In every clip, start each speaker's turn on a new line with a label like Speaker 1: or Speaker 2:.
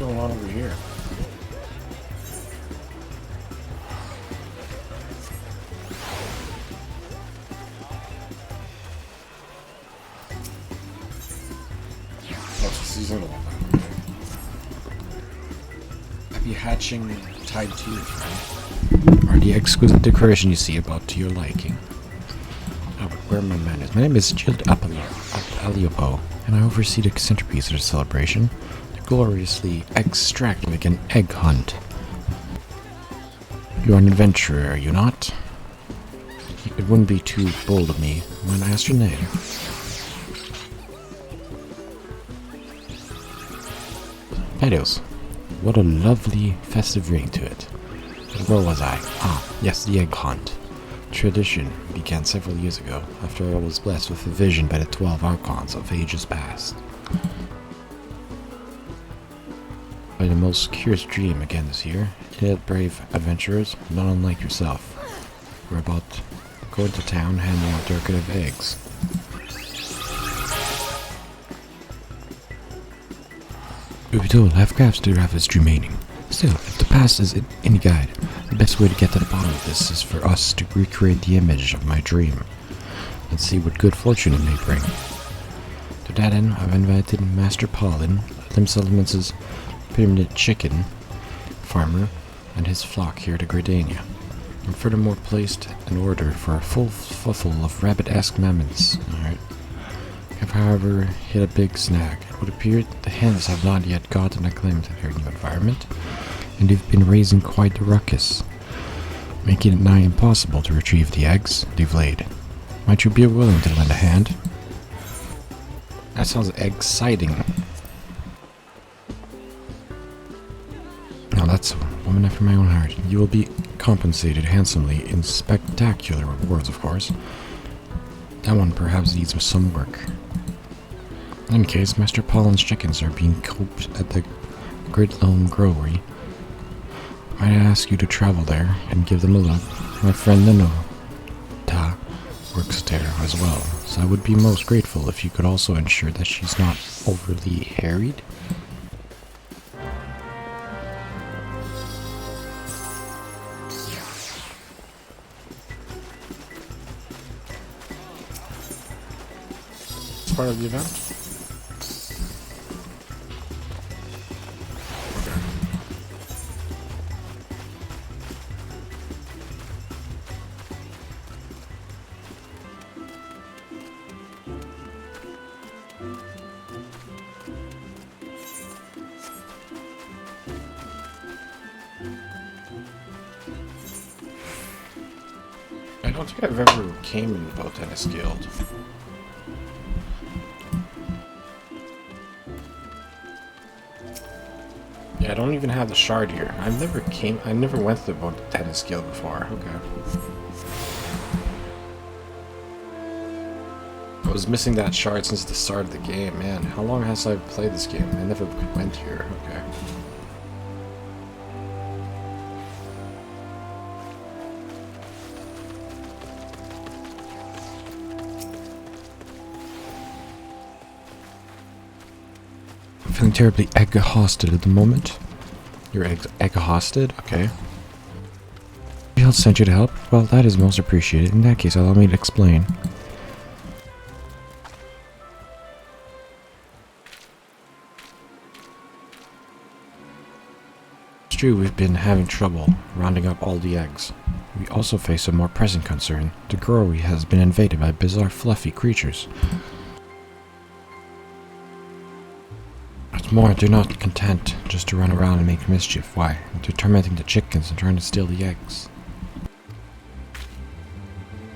Speaker 1: going on over here? Oh, it's a seasonal one. Happy hatching tied to you, friend. Are the exquisite decoration you see about to your liking? Oh, but where are my manners? My name is Jill Aliopo, and I oversee the centerpiece of the celebration, the gloriously extravagant egg hunt. You are an adventurer, are you not? It wouldn't be too bold of me when I asked your name. Meadows. What a lovely festive ring to it. But where was I? Ah, yes, the egg hunt. Tradition began several years ago, after I was blessed with a vision by the 12 archons of ages past. By the most curious dream again this year, yet brave adventurers, not unlike yourself, were about going to town handing out decorative eggs. We've been told half-crafts do have its remaining. Still, if the past is any guide, the best way to get to the bottom of this is for us to recreate the image of my dream and see what good fortune it may bring. To that end, I've invited Master Paulin, Lim Settlements' permanent chicken farmer, and his flock here to Gridania, and furthermore placed an order for a full fuffle of rabbit-esque mammoths. Alright. I've, however, hit a big snag. It would appear the hens have not yet gotten acclimated to their new environment, and they've been raising quite the ruckus, making it nigh impossible to retrieve the eggs they've laid. Might you be willing to lend a hand? That sounds exciting. Now that's a woman after my own heart. You will be compensated handsomely in spectacular rewards, of course. That one perhaps needs some work. In any case, Master Pollen's chickens are being cooped at the Gridlone Growery. Might I ask you to travel there and give them a look? My friend Nanota works there as well, so I would be most grateful if you could also ensure that she's not overly harried. It's part of the event? I don't think I've ever came in the Bow Tennis Guild. Yeah, I don't even have the shard here. I never went to the Bow Tennis Guild before. Okay. I was missing that shard since the start of the game, man. How long has I played this game? I never went here. Okay. Feeling terribly egg-hosted at the moment. You're egg-hosted? Okay. Somebody else sent you to help? Well, that is most appreciated. In that case, allow me to explain. It's true we've been having trouble rounding up all the eggs. We also face a more present concern. The growery has been invaded by bizarre fluffy creatures. More, they're not content just to run around and make mischief. Why? They're tormenting the chickens and trying to steal the eggs.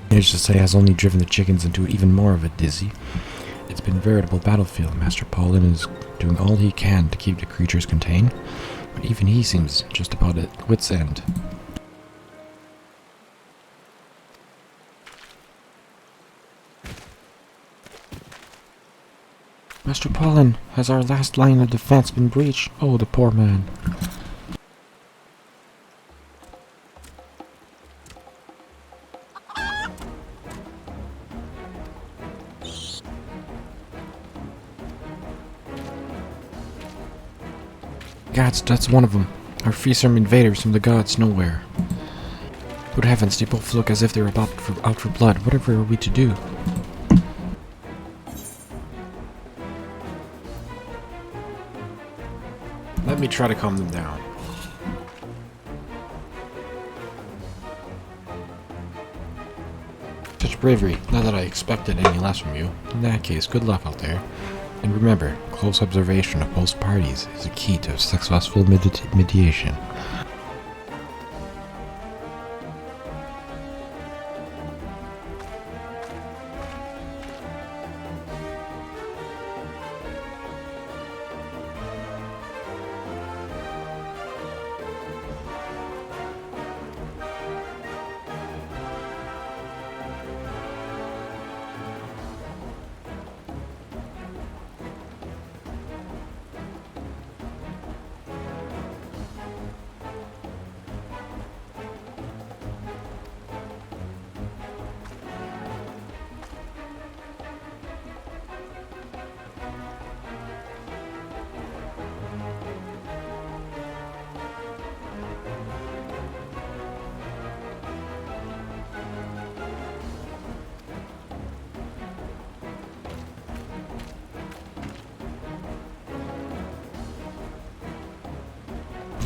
Speaker 1: Needless to say, has only driven the chickens into even more of a dizzy. It's been a veritable battlefield. Master Paulin is doing all he can to keep the creatures contained, but even he seems just about at wit's end. Master Paulin, has our last line of defense been breached? Oh, the poor man. Gods, that's one of them. Our fearsome invaders from the gods nowhere. Good heavens, they both look as if they're out for blood. Whatever are we to do? Let me try to calm them down. Such bravery, not that I expected any less from you. In that case, good luck out there. And remember, close observation of both parties is a key to successful mediation.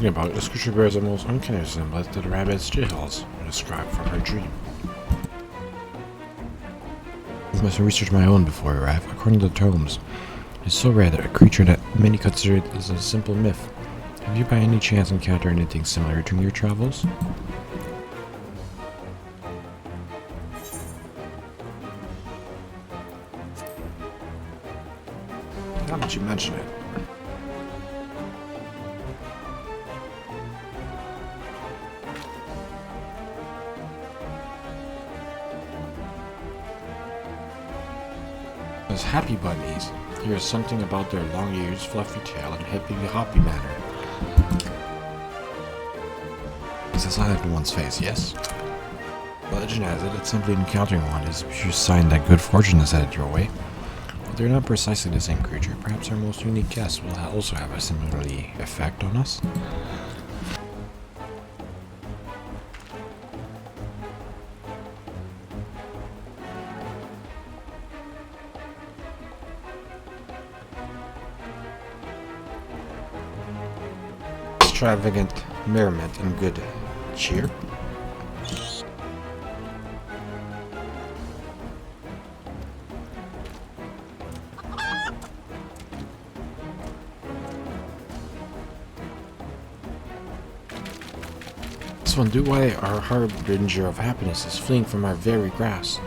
Speaker 1: About this creature bears a most uncanny resemblance to the rabbit's jails described from her dream. I must research my own before I arrive. According to the tomes, it is so rare that a creature that many consider it as a simple myth. Have you by any chance encountered anything similar during your travels? Now that you mention it. As happy bunnies, there is something about their long ears, fluffy tail, and hippy-hoppy manner. It's a sign on one's face, yes? Legend has it that simply encountering one is a sure sign that good fortune is headed your way. While they're not precisely the same creature, perhaps our most unique guest will also have a similarly effect on us. Extravagant merriment and good cheer. This one, do why our harbinger of happiness is fleeing from our very grass,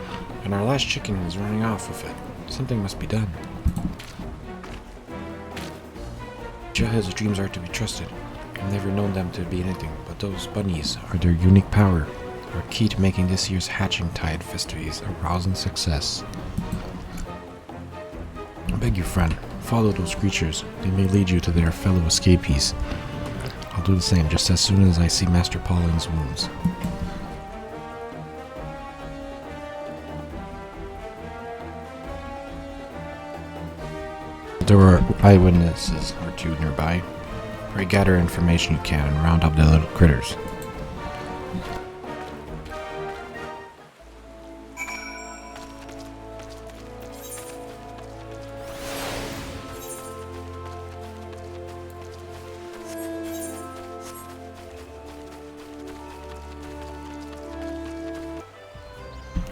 Speaker 1: and our last chicken is running off with it. Something must be done. His dreams are to be trusted. I've never known them to be anything, but those bunnies are their unique power, are key to making this year's hatching tide festivities a rousing success. I beg you, friend, follow those creatures. They may lead you to their fellow escapees. I'll do the same just as soon as I see Master Pauling's wounds. There are eyewitnesses or two nearby. Pray gather information you can and round up the little critters.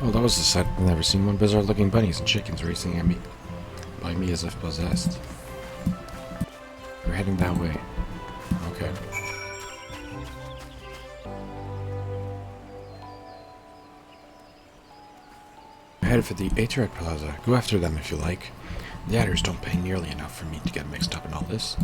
Speaker 1: Oh, that was a sight I've never seen. One bizarre looking bunnies and chickens racing at me. By me as if possessed. We're heading that way. Okay. We're headed for the Aether Plaza. Go after them if you like. The Adders don't pay nearly enough for me to get mixed up in all this.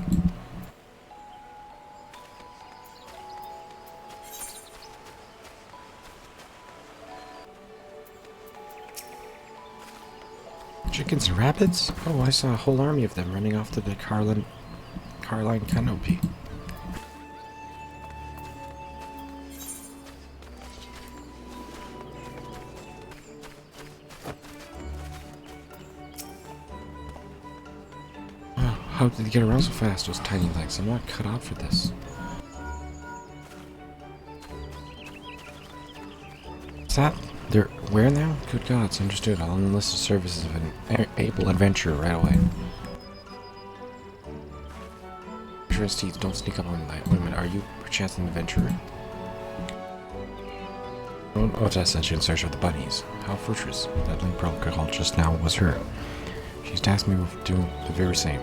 Speaker 1: Chickens and rabbits? Oh, I saw a whole army of them running off to the Carline canopy. How did they get around so fast, those tiny legs? I'm not cut out for this. What's that? They're where now? Good gods, understood. I'll enlist the services of an able adventurer right away. Teeth, don't sneak up on that. Wait a minute, are you perchance an adventurer? Oh, I sent you in search of the bunnies. How fortress. That link pearl called just now was her. She's tasked me with doing the very same.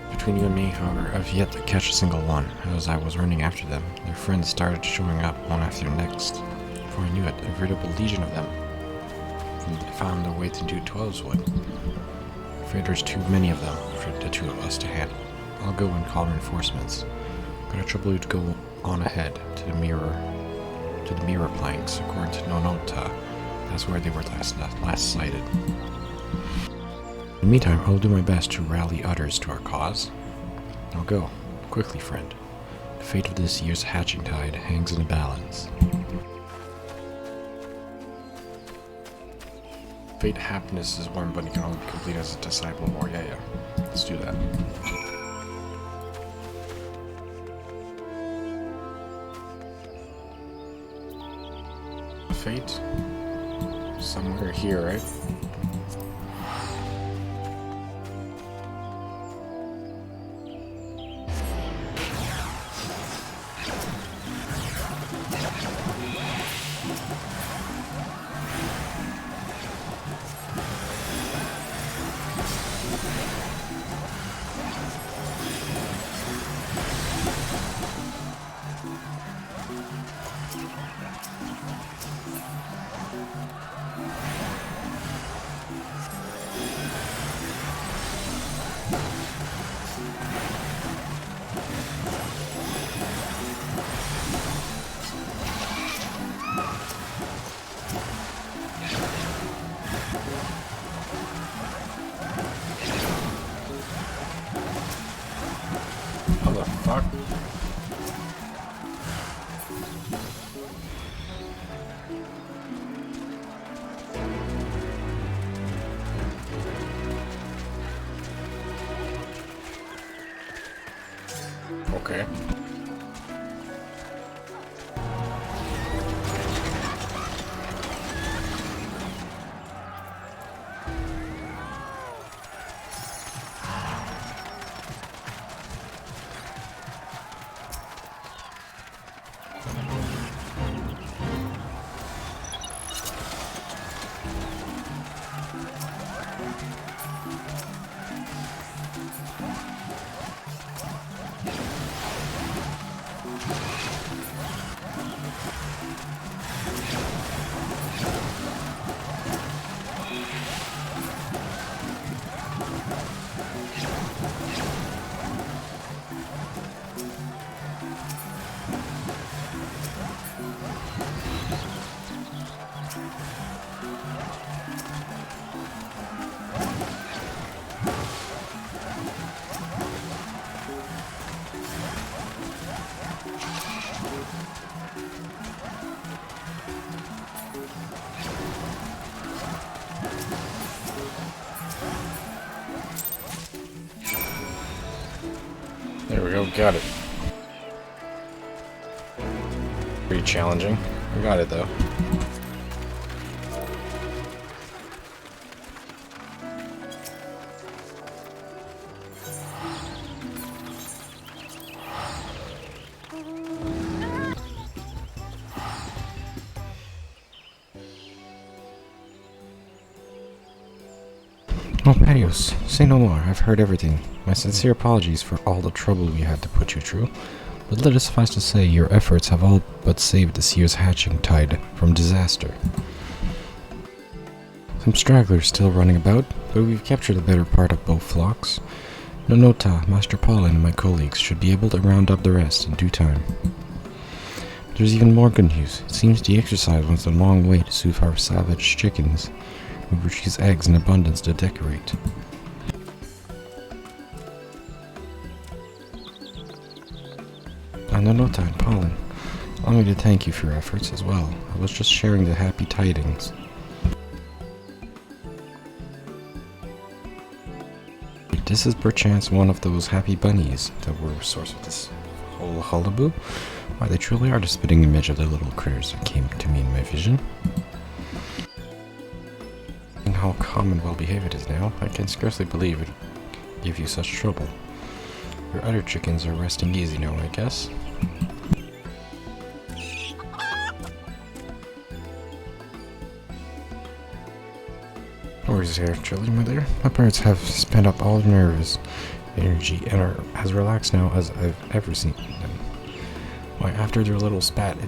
Speaker 1: Between you and me, however, I've yet to catch a single one. As I was running after them, their friends started showing up one after the next. Before I knew it, a veritable legion of them. And they found their way to do 12's wood. I'm afraid there's too many of them for the two of us to handle. I'll go and call reinforcements. But I trouble you to go on ahead to the mirror planks. According to Nonota, that's where they were last sighted. In the meantime, I'll do my best to rally others to our cause. Now go, quickly, friend. The fate of this year's hatching tide hangs in the balance. Fate happiness is one, but you can only be complete as a disciple of yeah. Let's do that. Fate? Somewhere here, right? How the fuck? Okay. There we go, got it. Pretty challenging. We got it though. Oh, Patios, say no more. I've heard everything. My sincere apologies for all the trouble we had to put you through. But let it suffice to say, your efforts have all but saved this year's hatching tide from disaster. Some stragglers still running about, but we've captured the better part of both flocks. Nonota, Master Paulin, and my colleagues should be able to round up the rest in due time. There's even more good news. It seems the exercise went a long way to soothe our savage chickens. We produce eggs in abundance to decorate. And Nonota and Pollen, allow me to thank you for your efforts as well. I was just sharing the happy tidings. this is perchance one of those happy bunnies that were the source of this whole hullabaloo? Why, they truly are the spitting image of the little critters that came to me in my vision. And how calm and well behaved it is now, I can scarcely believe it gave you such trouble. Your other chickens are resting easy now, I guess. No worries here, children, my dear. My parents have spent up all their nervous energy and are as relaxed now as I've ever seen them. Why, after their little spat, it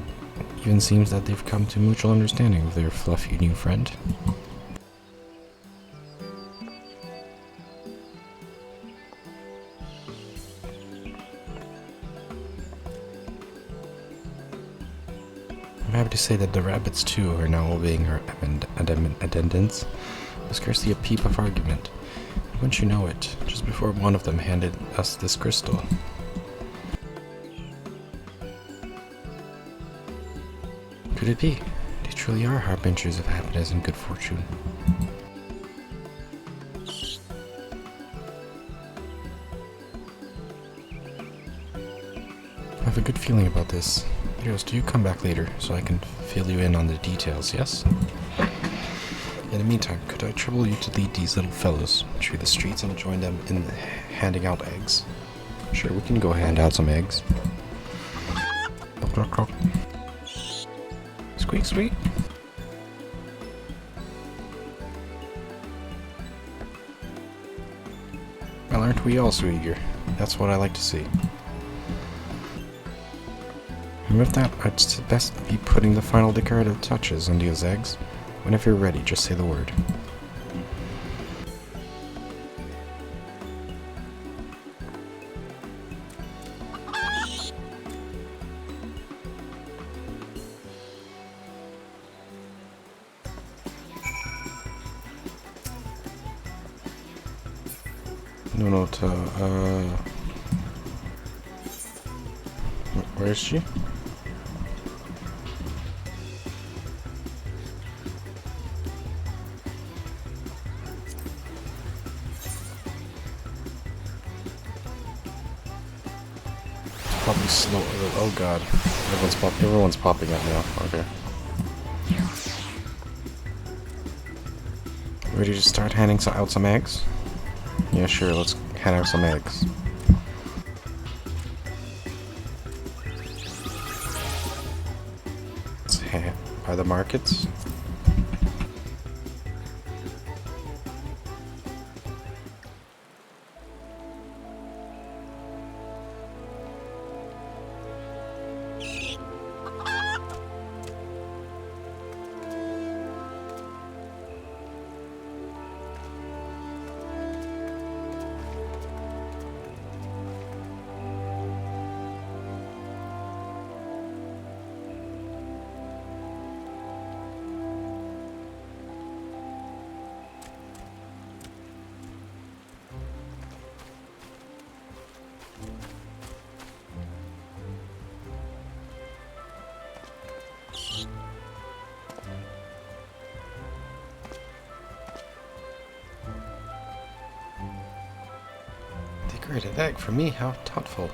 Speaker 1: even seems that they've come to mutual understanding with their fluffy new friend. I'm happy to say that the rabbits too are now obeying her attendants. There's scarcely a peep of argument. Wouldn't you know it, just before one of them handed us this crystal. Could it be? They truly are harbingers of happiness and good fortune. I have a good feeling about this. Heroes, do you come back later so I can fill you in on the details, yes? In the meantime, could I trouble you to lead these little fellows through the streets and join them in handing out eggs? Sure, we can go hand out some eggs. Squeak, squeak. Well, aren't we all so eager? That's what I like to see. And with that, I'd best be putting the final decorative touches on these eggs. Whenever you're ready, just say the word. No, where is she? Probably slow. Oh god, everyone's popping up now. Okay. Ready to start handing out some eggs? Yeah, sure. Let's hand out some eggs. Let's by the markets. Decorated egg for me, how thoughtful.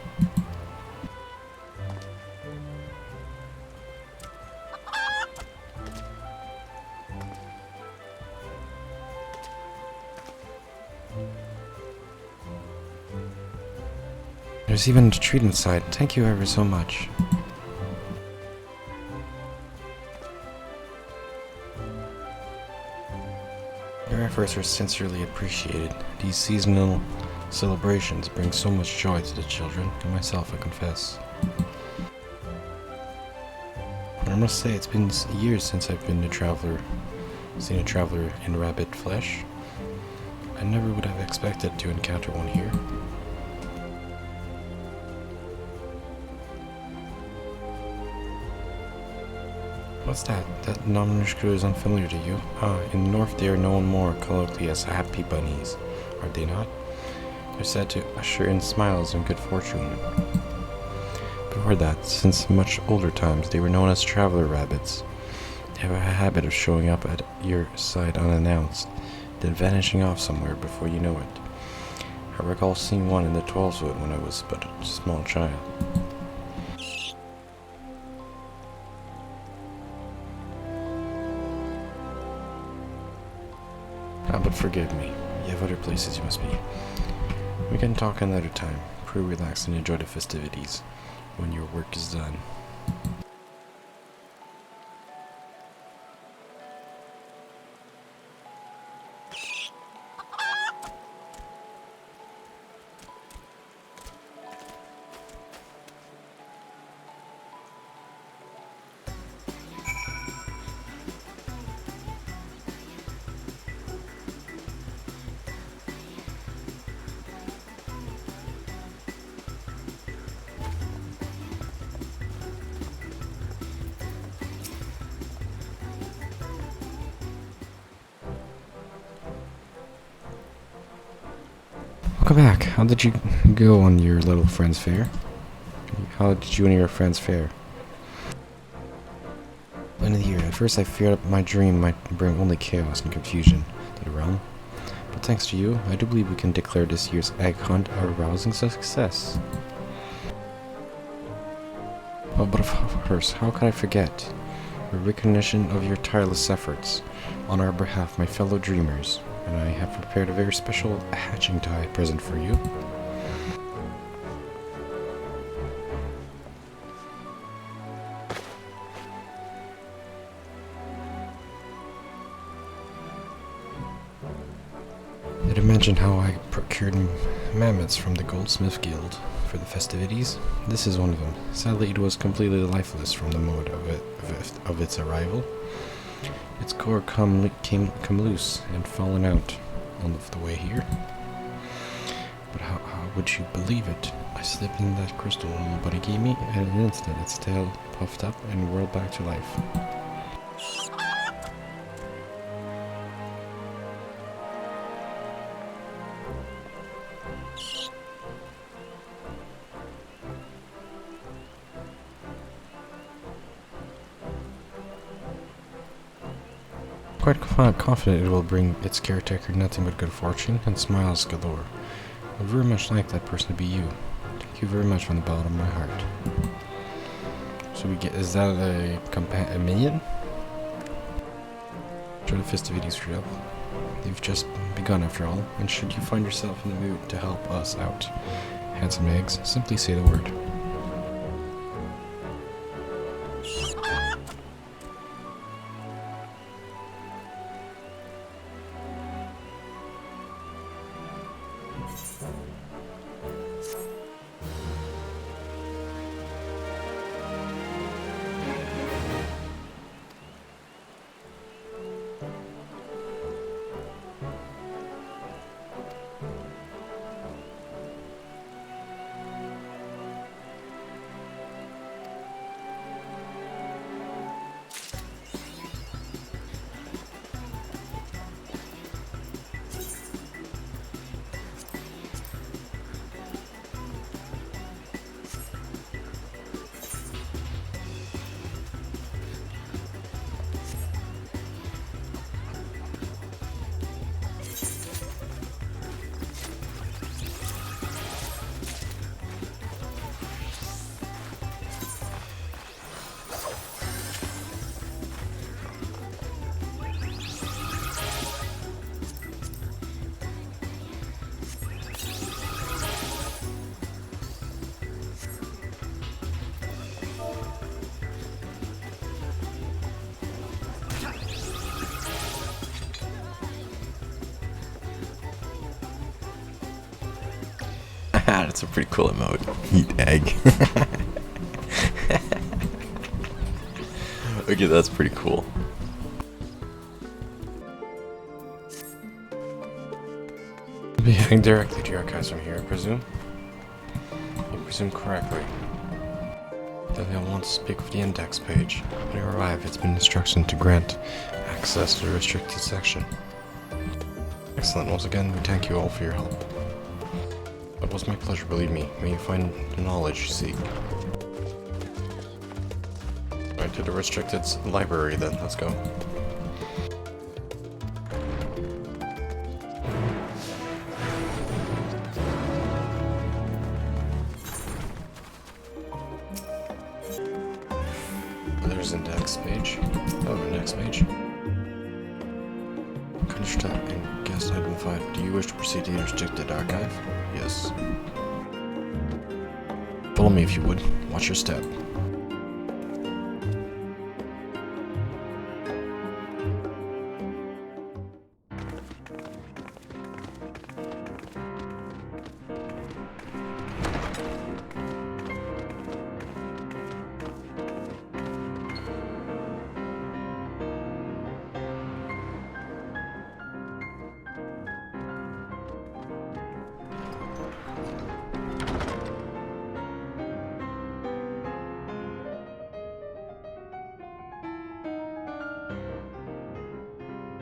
Speaker 1: There's even a treat inside. Thank you ever so much. Your efforts are sincerely appreciated. These seasonal celebrations bring so much joy to the children, and myself, I confess. I must say, it's been years since I've seen a traveler in rabbit flesh. I never would have expected to encounter one here. What's that? That nondescript is unfamiliar to you? Ah, in the north they are known more colloquially as happy bunnies, are they not? They're said to usher in smiles and good fortune. Before that, since much older times, they were known as traveler rabbits. They have a habit of showing up at your side unannounced, then vanishing off somewhere before you know it. I recall seeing one in the 12th wood when I was but a small child. But forgive me, you have other places you must be. We can talk another time. Pray relax and enjoy the festivities when your work is done. Welcome back. How did you go on your little friend's fair? How did you and your friends fare? End of the year. At first I feared that my dream might bring only chaos and confusion to the realm. But thanks to you, I do believe we can declare this year's egg hunt a rousing success. Oh, but of course, how could I forget? A recognition of your tireless efforts on our behalf, my fellow dreamers. And I have prepared a very special hatching tie present for you. Did I mention how I procured mammoths from the Goldsmith Guild for the festivities? This is one of them. Sadly, it was completely lifeless from the moment of its arrival. Its core come loose and fallen out on the way here. But how would you believe it? I slipped in that crystal but it gave me in an instant. Its tail puffed up and whirled back to life. Quite confident it will bring its caretaker nothing but good fortune and smiles galore. I would very much like that person to be you. Thank you very much from the bottom of my heart. So we get, is that a minion? Try the festivities straight up. They've just begun after all, and should you find yourself in the mood to help us out, handsome eggs, simply say the word. That's a pretty cool emote. Eat egg. Okay, that's pretty cool. I'll be heading directly to your archives from here, I presume. You presume correctly. Then you'll want to speak with the index page. When you arrive, it's been instructed to grant access to the restricted section. Excellent. Once again, we thank you all for your help. It was my pleasure, believe me. May you find the knowledge you seek. Right, to the restricted library then, let's go. there's index page. Oh, index page. Construct and guest item 5. Do you wish to proceed to the restricted archive? Yes. Follow me if you would. Watch your step.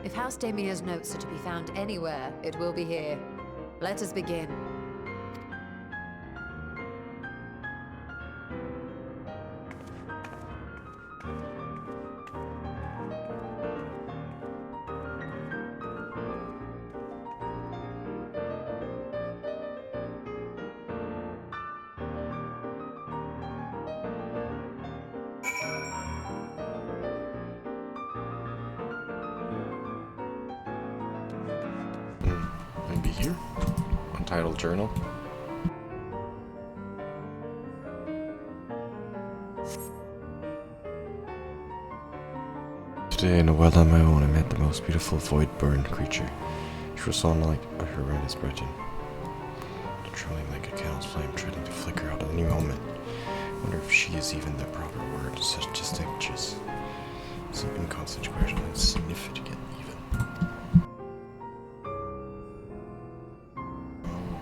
Speaker 2: If House Damia's notes are to be found anywhere, it will be here. Let us begin.
Speaker 1: Maybe here? Untitled journal. Today in a well on my own, I met the most beautiful void-born creature. She was so unlike a horrendous Breton. Trembling like a candle's flame, threatening to flicker out at any moment. I wonder if she is even the proper word, such distinctions. Some inconsequential and significant even.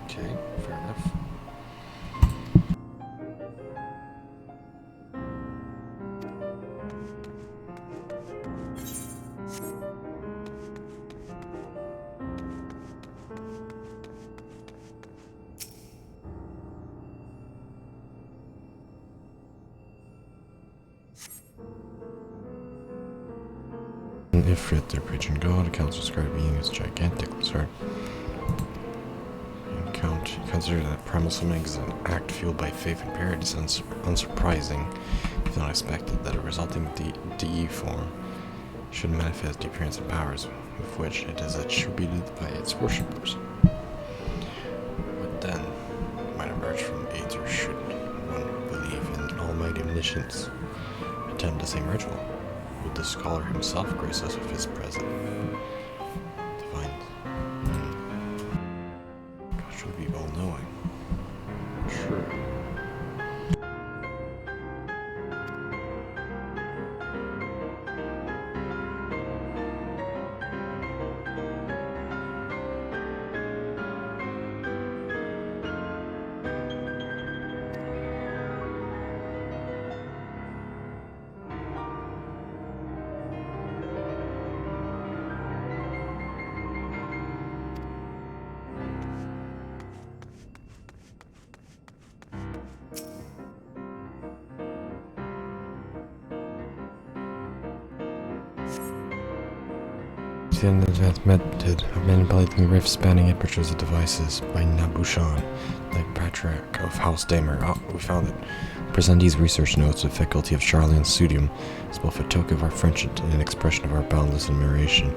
Speaker 1: Okay, fair enough. Ifrit, their patron god, accounts describe being as gigantic. Sorry. Consider that primal summoning is an act fueled by faith and period is unsurprising, if not expected, that a resulting DE form should manifest the appearance and powers with which it is attributed by its worshippers. What then might emerge from Aether should one who believe in almighty omniscience attend the same ritual? Would the scholar himself grace us with his presence? Divine. God should be all-knowing. Sure. The advanced method of manipulating the rift spanning apertures of devices by Nabushan, the patriarch of House Damer. We found it. Present these research notes to the faculty of Charlie and Studium as both a token of our friendship and an expression of our boundless admiration.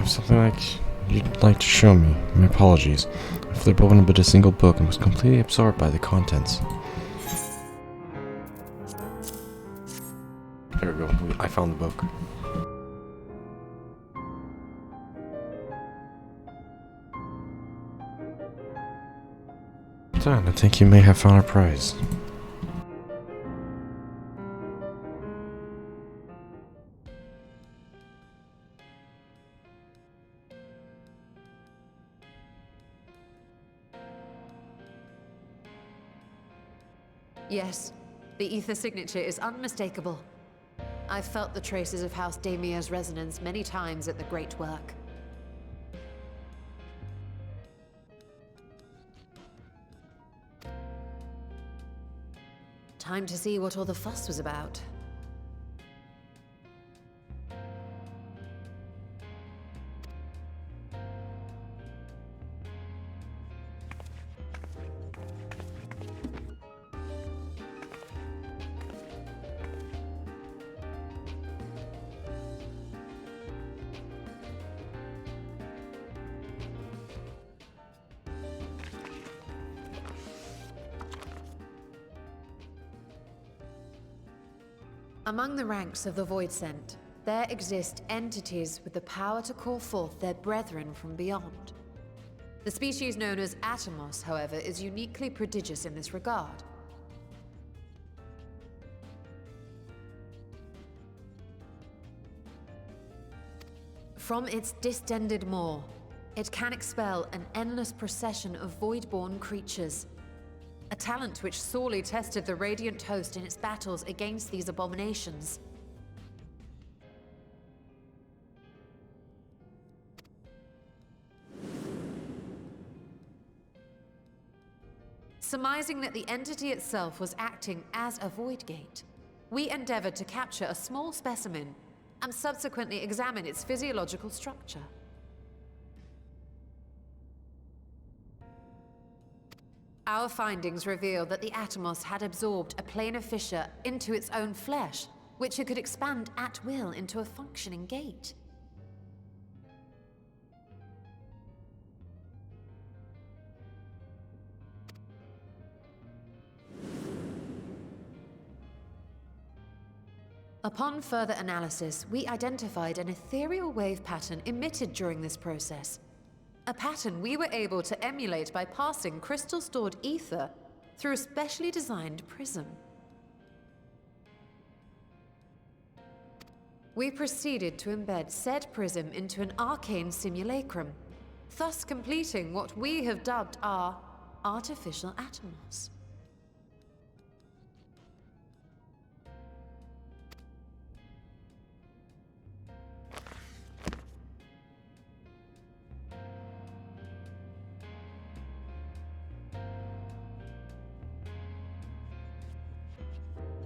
Speaker 1: Something like you'd like to show me. My apologies. I flipped open but a single book and was completely absorbed by the contents. There we go. I found the book. done. I think you may have found our prize.
Speaker 2: Yes, the Aether signature is unmistakable. I've felt the traces of House Damia's resonance many times at the Great Work. Time to see what all the fuss was about. Among the ranks of the Voidsent, there exist entities with the power to call forth their brethren from beyond. The species known as Atomos, however, is uniquely prodigious in this regard. From its distended maw, it can expel an endless procession of void-born creatures. A talent which sorely tested the Radiant host in its battles against these abominations. Surmising that the entity itself was acting as a void gate, we endeavored to capture a small specimen and subsequently examine its physiological structure. Our findings revealed that the Atomos had absorbed a planar fissure into its own flesh, which it could expand at will into a functioning gate. Upon further analysis, we identified an ethereal wave pattern emitted during this process. A pattern we were able to emulate by passing crystal-stored ether through a specially designed prism. We proceeded to embed said prism into an arcane simulacrum, thus completing what we have dubbed our artificial Atomos.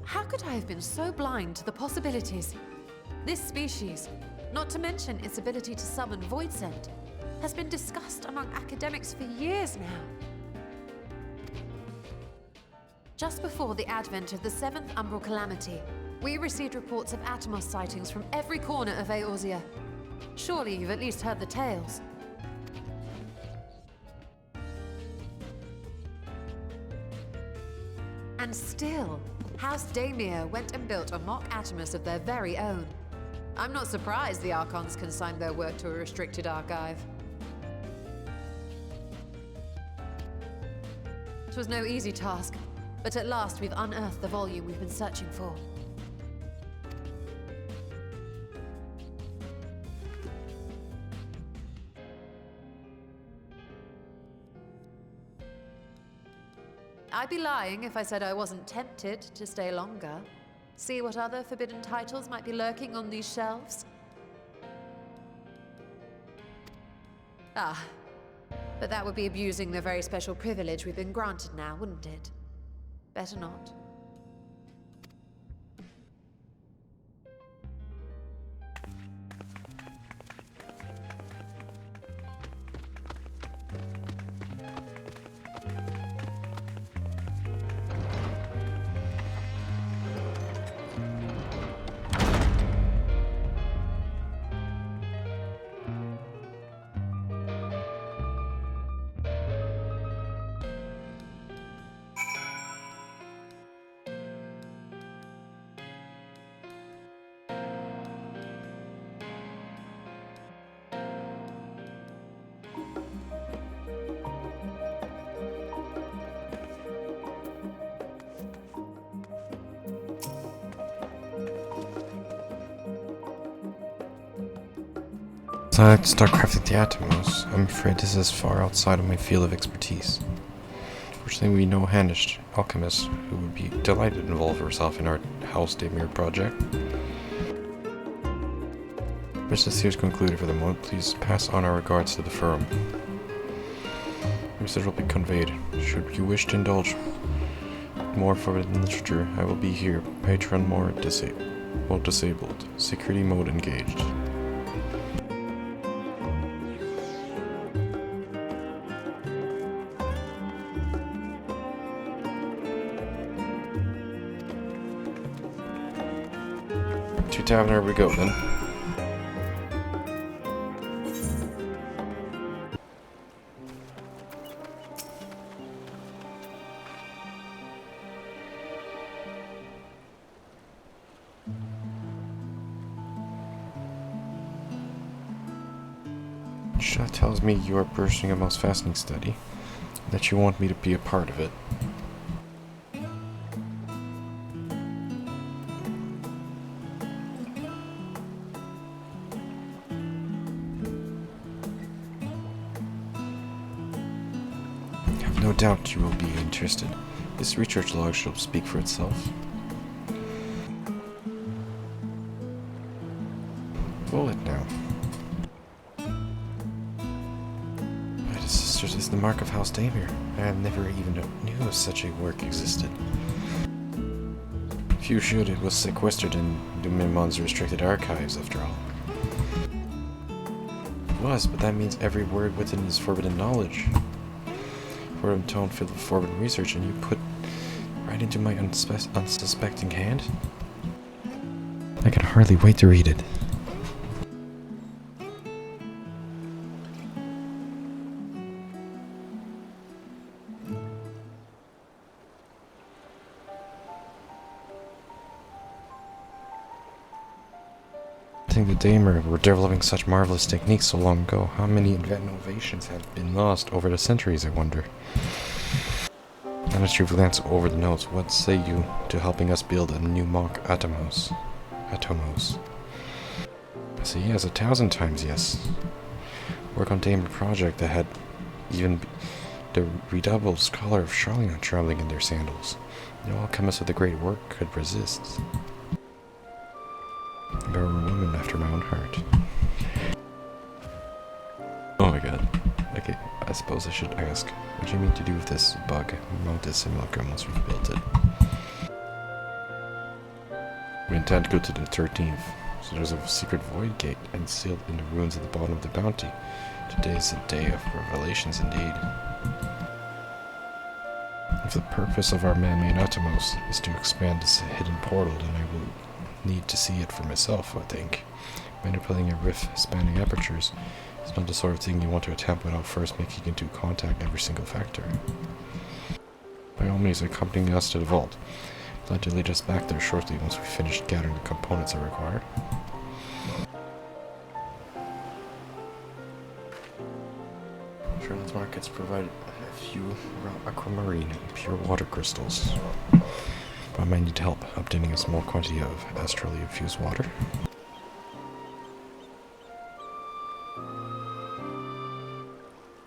Speaker 2: How could I have been so blind to the possibilities? This species, not to mention its ability to summon Voidsent, has been discussed among academics for years now. Just before the advent of the 7th Umbral Calamity, we received reports of Atomos sightings from every corner of Eorzea. Surely you've at least heard the tales. And still, House Damia went and built a mock Atomos of their very own. I'm not surprised the Archons consigned their work to a restricted archive. It was no easy task, but at last we've unearthed the volume we've been searching for. I'd be lying if I said I wasn't tempted to stay longer. See what other forbidden titles might be lurking on these shelves. Ah, but that would be abusing the very special privilege we've been granted now, wouldn't it? Better not.
Speaker 1: time to start crafting the Atomos. I'm afraid this is far outside of my field of expertise. Fortunately, we know Hanish, alchemist, who would be delighted to involve herself in our House Daemir project. Business here is concluded for the moment. Please pass on our regards to the firm. Message will be conveyed. Should you wish to indulge more forbidden literature, I will be here. Patron mode disabled. Security mode engaged. To Taverner we go then. Shah tells me you are pursuing a most fascinating study, and that you want me to be a part of it. I have no doubt you will be interested. This research log shall speak for itself. Bullet now. Sisters is the mark of House Daemir. I had never even knew such a work existed. Few should. It was sequestered in Duminmon's restricted archives, after all. It was, but that means every word within is forbidden knowledge. Forbidden tone filled with forbidden research, and you put right into my unsuspecting hand? I can hardly wait to read it. The Daemir were developing such marvelous techniques so long ago. How many innovations have been lost over the centuries, I wonder? Now that you've glanced over the notes, what say you to helping us build a new mock Atomos? I say yes, 1,000 times yes. Work on Daemir project that had even the redoubled scholar of Charlene traveling in their sandals. No alchemist of the great work could resist. There were women after my own heart. Oh my god. Okay, I suppose I should ask, what do you mean to do with this bug? Mount this simulacrum once we've built it. We intend to go to the 13th, so there's a secret void gate and sealed in the ruins at the bottom of the bounty. Today is a day of revelations indeed. If the purpose of our man-made Atomos is to expand this hidden portal, then I will need to see it for myself, I think. Manipulating a rift spanning apertures is not the sort of thing you want to attempt without first making into contact every single factor. By all means, accompanying us to the vault. I'd like to lead us back there shortly once we've finished gathering the components I require. Charlotte's markets provided a few raw aquamarine and pure water crystals. I might need help obtaining a small quantity of astrally infused water.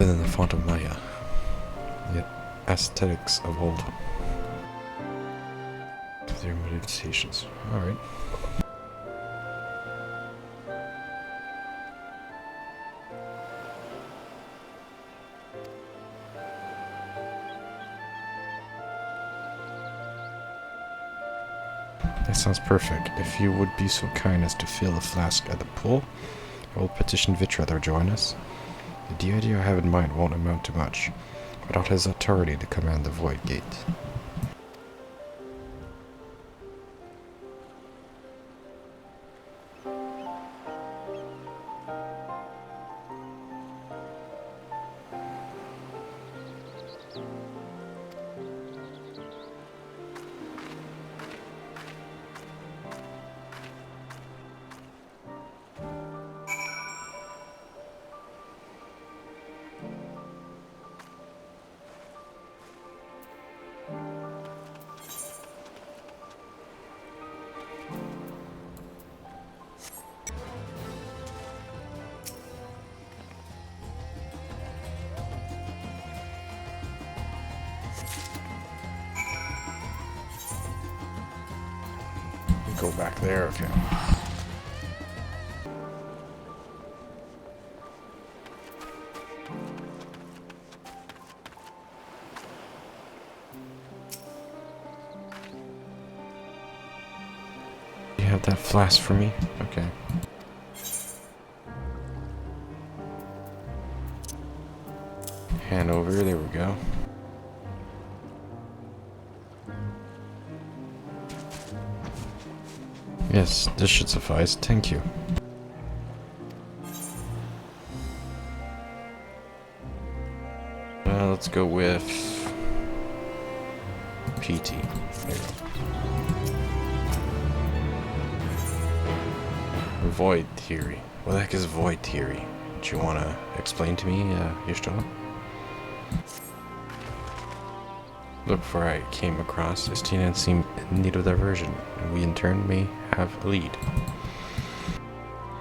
Speaker 1: Within the font of Maya, yet aesthetics of old. To their meditations. Alright. That sounds perfect. If you would be so kind as to fill a flask at the pool, I will petition Vitra to join us. The idea I have in mind won't amount to much, without his authority to command the Void Gate. back there, okay. You have that flask for me? Okay. Hand over, there we go. Yes, this should suffice, thank you. Let's go with PT. There we go. Void theory. What the heck is void theory? Do you want to explain to me, Yishtola? Look, before I came across, Estina seemed in need of diversion, and we in turn may have a lead.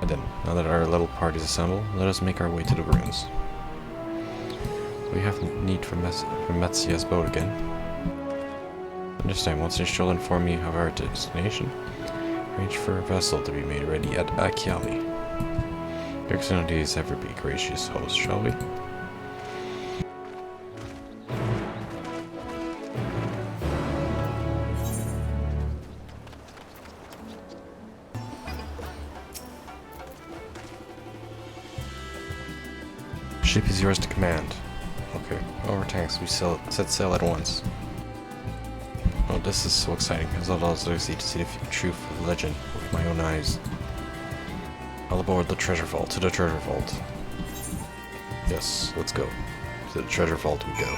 Speaker 1: And then, now that our little party is assembled, let us make our way to the ruins. We have need for Metzia's boat again. And this time, once Yishtola informed me of our destination, arrange for a vessel to be made ready at XIV. Your Excellencies ever be gracious host, shall we? Ship is yours to command. Okay, over tanks, we set sail at once. Oh, this is so exciting, as I'll also see to see the truth of the legend with my own eyes. All aboard the treasure vault, to the treasure vault. Yes, let's go. To the treasure vault we go.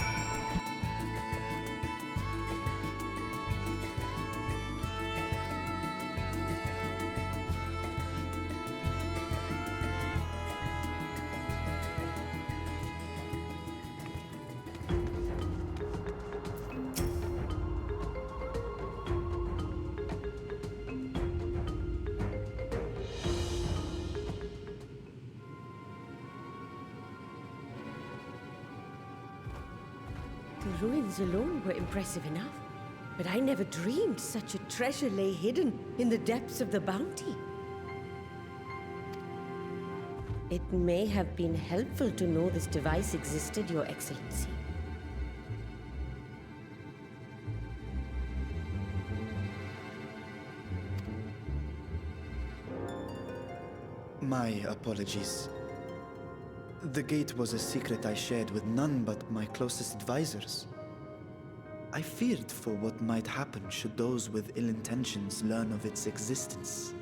Speaker 3: The ruins alone were impressive enough, but I never dreamed such a treasure lay hidden in the depths of the bounty. It may have been helpful to know this device existed, Your Excellency.
Speaker 4: My apologies. The gate was a secret I shared with none but my closest advisors. I feared for what might happen should those with ill intentions learn of its existence.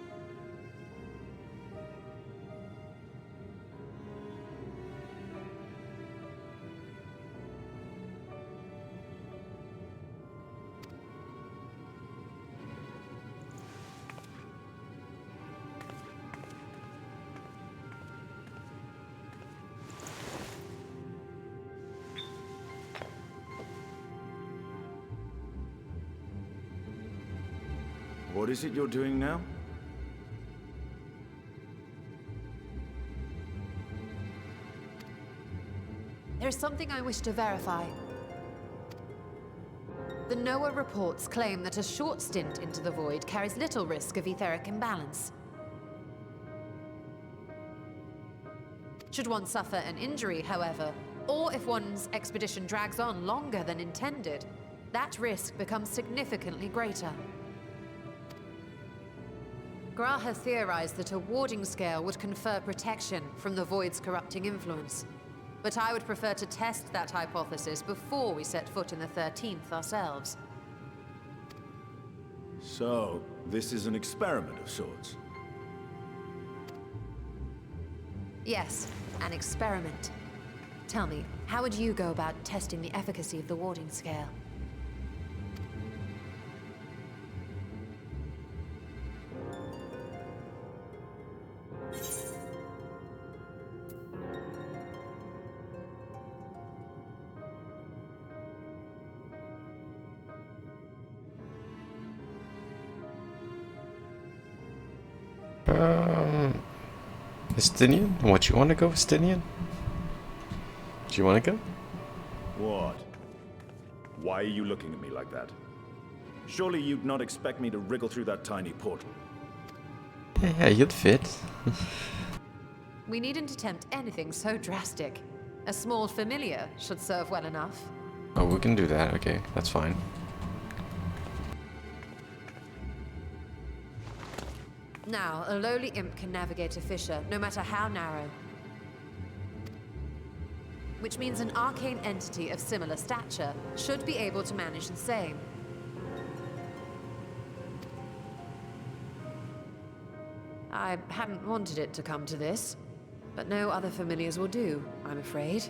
Speaker 5: What is it you're doing now?
Speaker 2: There's something I wish to verify. The NOAA reports claim that a short stint into the void carries little risk of etheric imbalance. Should one suffer an injury, however, or if one's expedition drags on longer than intended, that risk becomes significantly greater. Graha theorized that a warding scale would confer protection from the void's corrupting influence. But I would prefer to test that hypothesis before we set foot in the 13th ourselves.
Speaker 5: So, this is an experiment of sorts.
Speaker 2: Yes, an experiment. Tell me, how would you go about testing the efficacy of the warding scale?
Speaker 1: Estinian? What, you want to go Estinian? Do you want to go?
Speaker 5: What? Why are you looking at me like that? Surely you'd not expect me to wriggle through that tiny portal.
Speaker 1: Yeah, you'd fit.
Speaker 2: We needn't attempt anything so drastic. A small familiar should serve well enough.
Speaker 1: Oh, we can do that. Okay, that's fine.
Speaker 2: Now, a lowly imp can navigate a fissure, no matter how narrow. Which means an arcane entity of similar stature should be able to manage the same. I hadn't wanted it to come to this, but no other familiars will do, I'm afraid.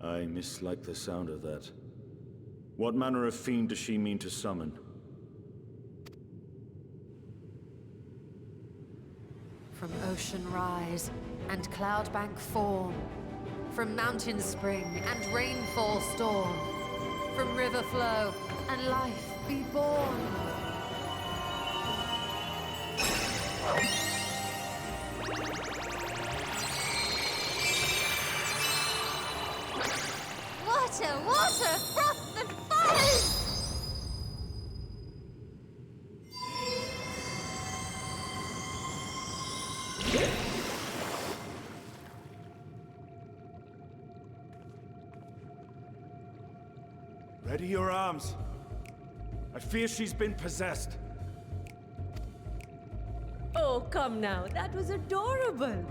Speaker 5: I mislike the sound of that. What manner of fiend does she mean to summon?
Speaker 2: From ocean rise and cloudbank form, from mountain spring and rainfall storm, from river flow and life be born. Water, water, froth and fire!
Speaker 5: Ready your arms. I fear she's been possessed.
Speaker 3: Oh, come now. That was adorable.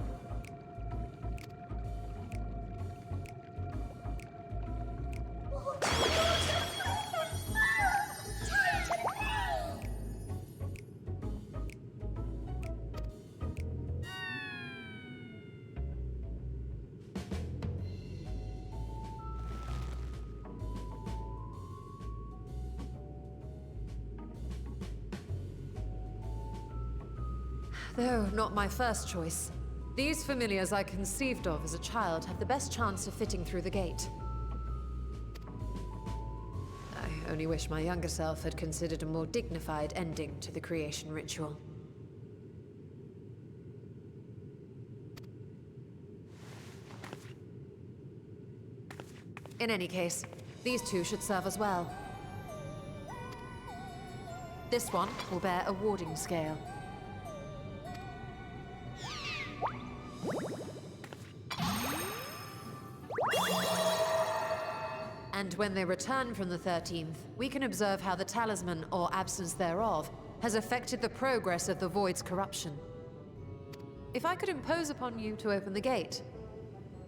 Speaker 2: Though not my first choice. These familiars I conceived of as a child have the best chance of fitting through the gate. I only wish my younger self had considered a more dignified ending to the creation ritual. In any case, these two should serve as well. This one will bear a warding scale. And when they return from the 13th, we can observe how the talisman, or absence thereof, has affected the progress of the Void's corruption. If I could impose upon you to open the gate.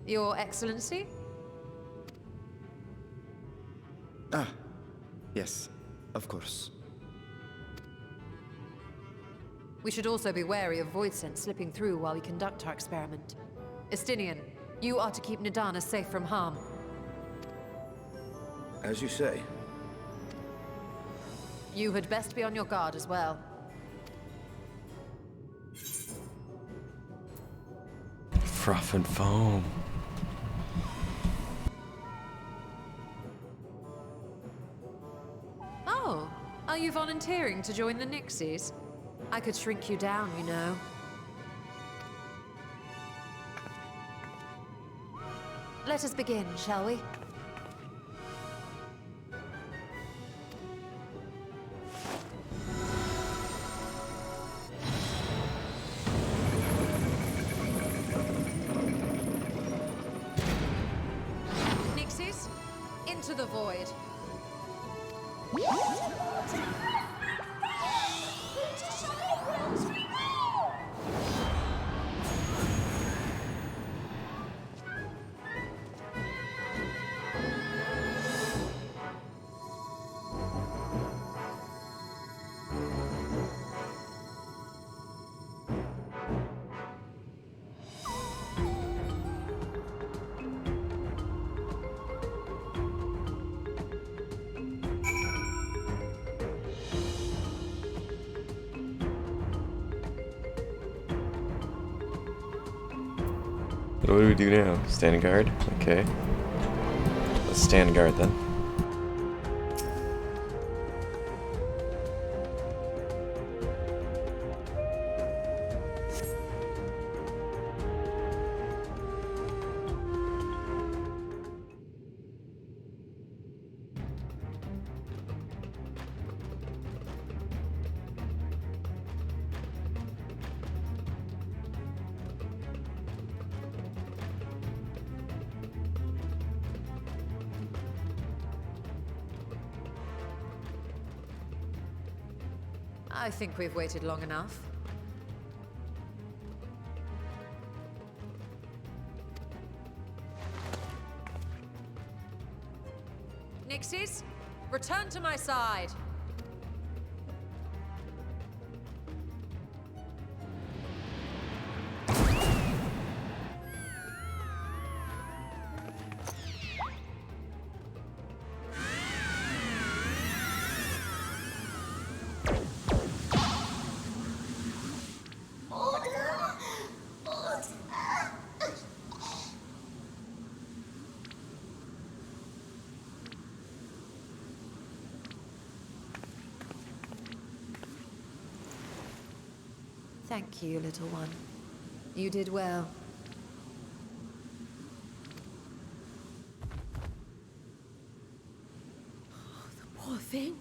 Speaker 2: Your Excellency?
Speaker 4: Ah, yes, of course.
Speaker 2: We should also be wary of void scent slipping through while we conduct our experiment. Estinian, you are to keep Nidana safe from harm.
Speaker 5: As you say.
Speaker 2: You had best be on your guard as well.
Speaker 1: Froth and foam.
Speaker 2: Oh, are you volunteering to join the Nixies? I could shrink you down, you know. Let us begin, shall we? Nixies, into the void.
Speaker 1: What do we do now? Stand guard? Okay. Let's stand guard then.
Speaker 2: I think we've waited long enough. Nixies, return to my side! Thank you, little one. You did well.
Speaker 3: Oh, the poor thing.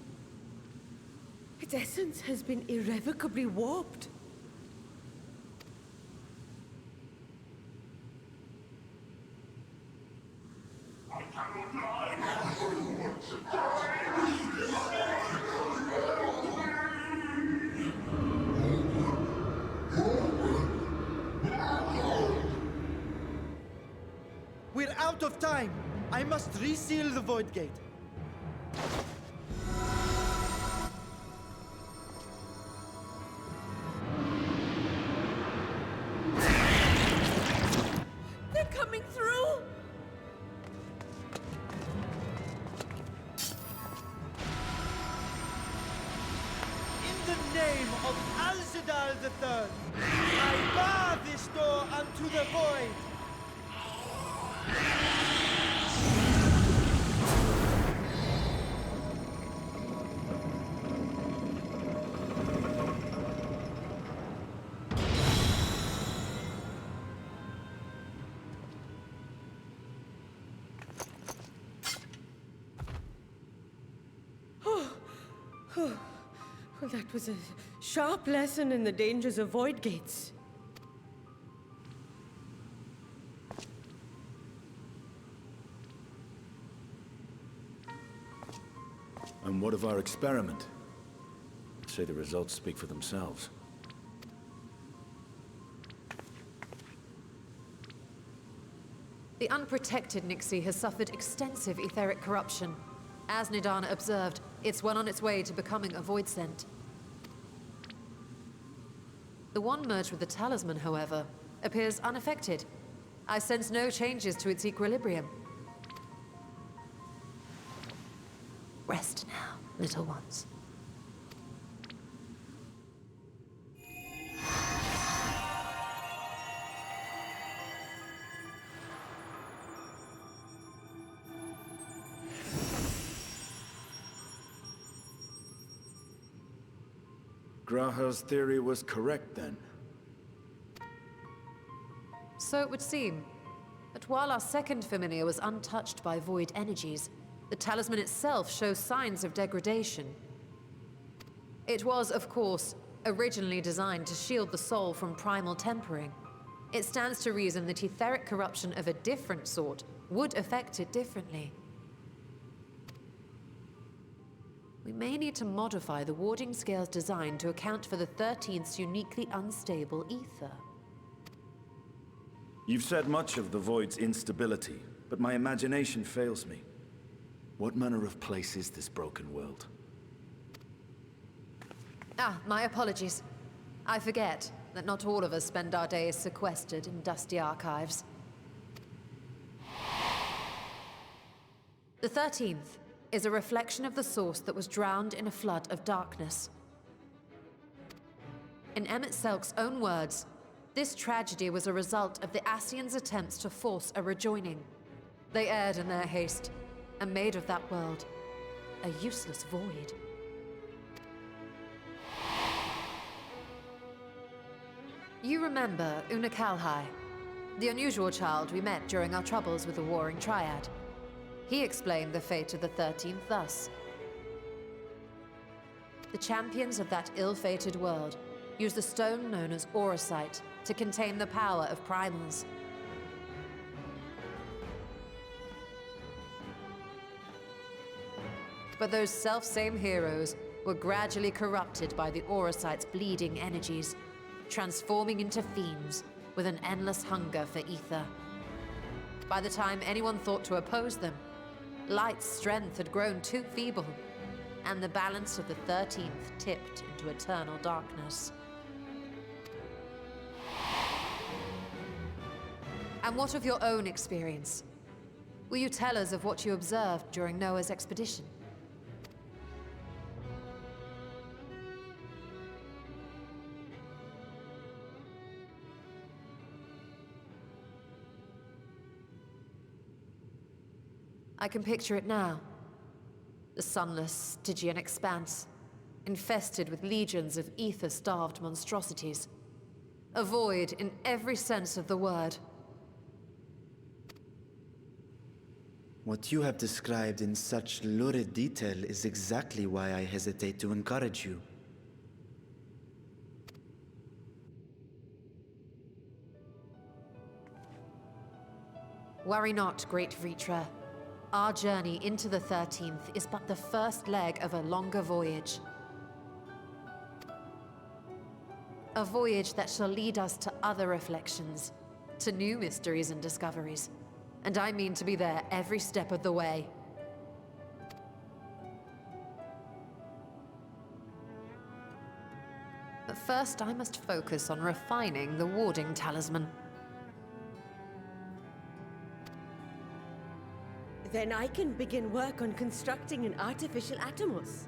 Speaker 3: Its essence has been irrevocably warped.
Speaker 4: We're out of time! I must reseal the Void Gate.
Speaker 3: They're coming through!
Speaker 4: In the name of Alzadal III, I bar this door unto the void!
Speaker 3: Well, that was a sharp lesson in the dangers of void gates.
Speaker 5: And what of our experiment? I'd say the results speak for themselves.
Speaker 2: The unprotected Nixie has suffered extensive etheric corruption. As Nidana observed, it's well on its way to becoming a void scent. The one merged with the talisman, however, appears unaffected. I sense no changes to its equilibrium. Rest now, little ones.
Speaker 5: Graha's theory was correct, then.
Speaker 2: So it would seem. But while our second familiar was untouched by void energies, the talisman itself shows signs of degradation. It was, of course, originally designed to shield the soul from primal tempering. It stands to reason that etheric corruption of a different sort would affect it differently. We may need to modify the warding scale's design to account for the 13th's uniquely unstable ether.
Speaker 5: You've said much of the Void's instability, but my imagination fails me. What manner of place is this broken world?
Speaker 2: Ah, my apologies. I forget that not all of us spend our days sequestered in dusty archives. The 13th is a reflection of the source that was drowned in a flood of darkness. In Emmett Selk's own words, this tragedy was a result of the Ascians' attempts to force a rejoining. They erred in their haste, and made of that world a useless void. You remember Una Kalhai, the unusual child we met during our troubles with the Warring Triad. He explained the fate of the 13th thus. The champions of that ill-fated world used the stone known as Auracite to contain the power of primals. But those self-same heroes were gradually corrupted by the Aurosite's bleeding energies, transforming into fiends with an endless hunger for ether. By the time anyone thought to oppose them, Light's strength had grown too feeble, and the balance of the 13th tipped into eternal darkness. And what of your own experience? Will you tell us of what you observed during Noah's expedition? I can picture it now. The sunless, Stygian expanse, infested with legions of ether-starved monstrosities. A void in every sense of the word.
Speaker 4: What you have described in such lurid detail is exactly why I hesitate to encourage you.
Speaker 2: Worry not, great Vritra. Our journey into the 13th is but the first leg of a longer voyage. A voyage that shall lead us to other reflections, to new mysteries and discoveries. And I mean to be there every step of the way. But first, I must focus on refining the warding talisman.
Speaker 3: Then I can begin work on constructing an artificial Atomos.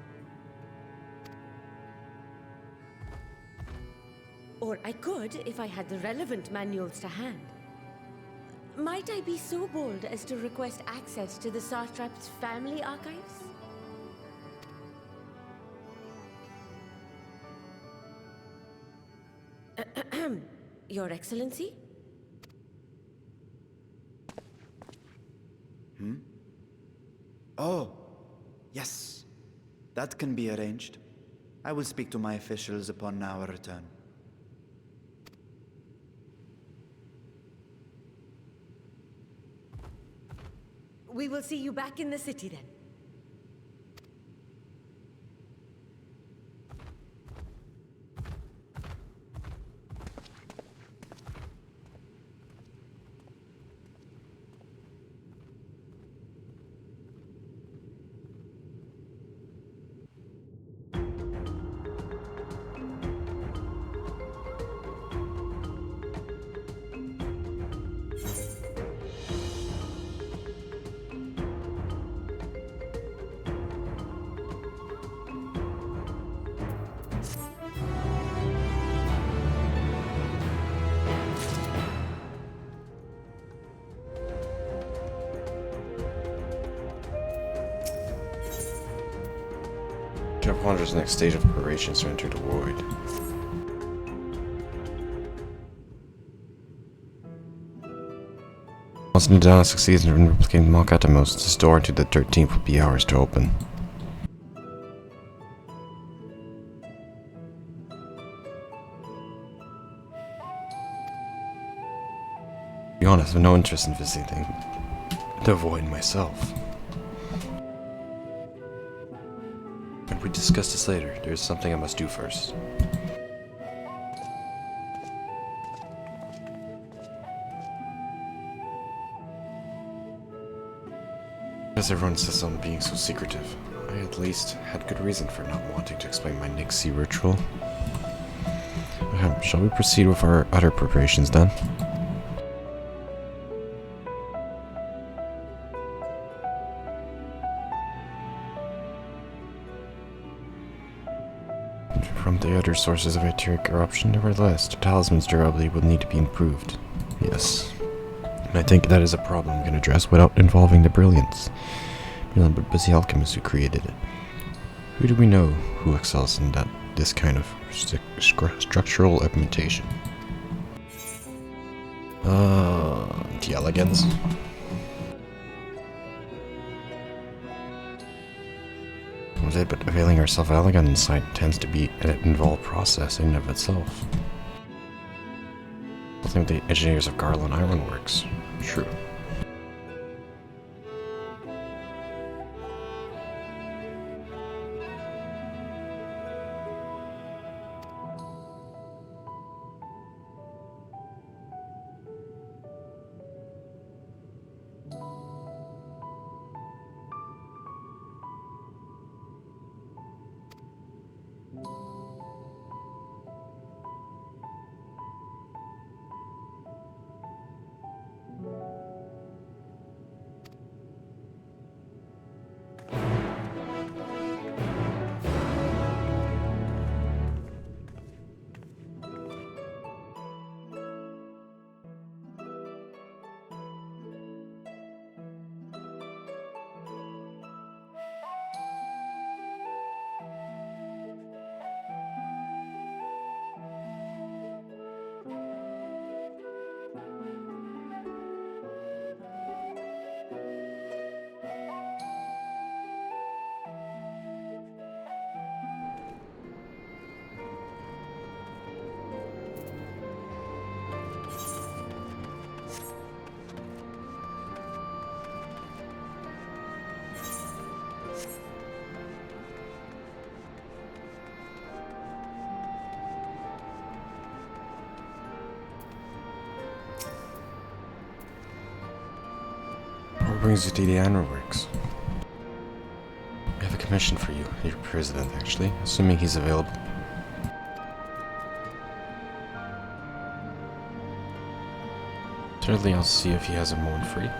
Speaker 3: Or I could, if I had the relevant manuals to hand. Might I be so bold as to request access to the Satrap's family archives? Your Excellency?
Speaker 4: Oh, yes. That can be arranged. I will speak to my officials upon our return.
Speaker 3: We will see you back in the city then.
Speaker 1: Jeff Wander's next stage of preparations to enter the void. Once Nadana succeeds in replicating the Mach Atomos, this door into the 13th will be ours to open. To be honest, I have no interest in visiting the void myself. But we discuss this later. There is something I must do first. As everyone says on being so secretive, I at least had good reason for not wanting to explain my Nixie ritual. Shall we proceed with our other preparations then? From the other sources of etheric eruption, nevertheless, the talisman's durability will need to be improved. Yes. And I think that is a problem we can address without involving the brilliance. But busy alchemists who created it. Who do we know who excels in this kind of structural implementation? The elegans? But availing ourselves of elegant insight tends to be an involved process in and of itself. Something with the engineers of Garland Ironworks. True. brings you to the Ironworks? We have a commission for you, your president, actually, assuming he's available. Certainly, I'll see if he has a moment free.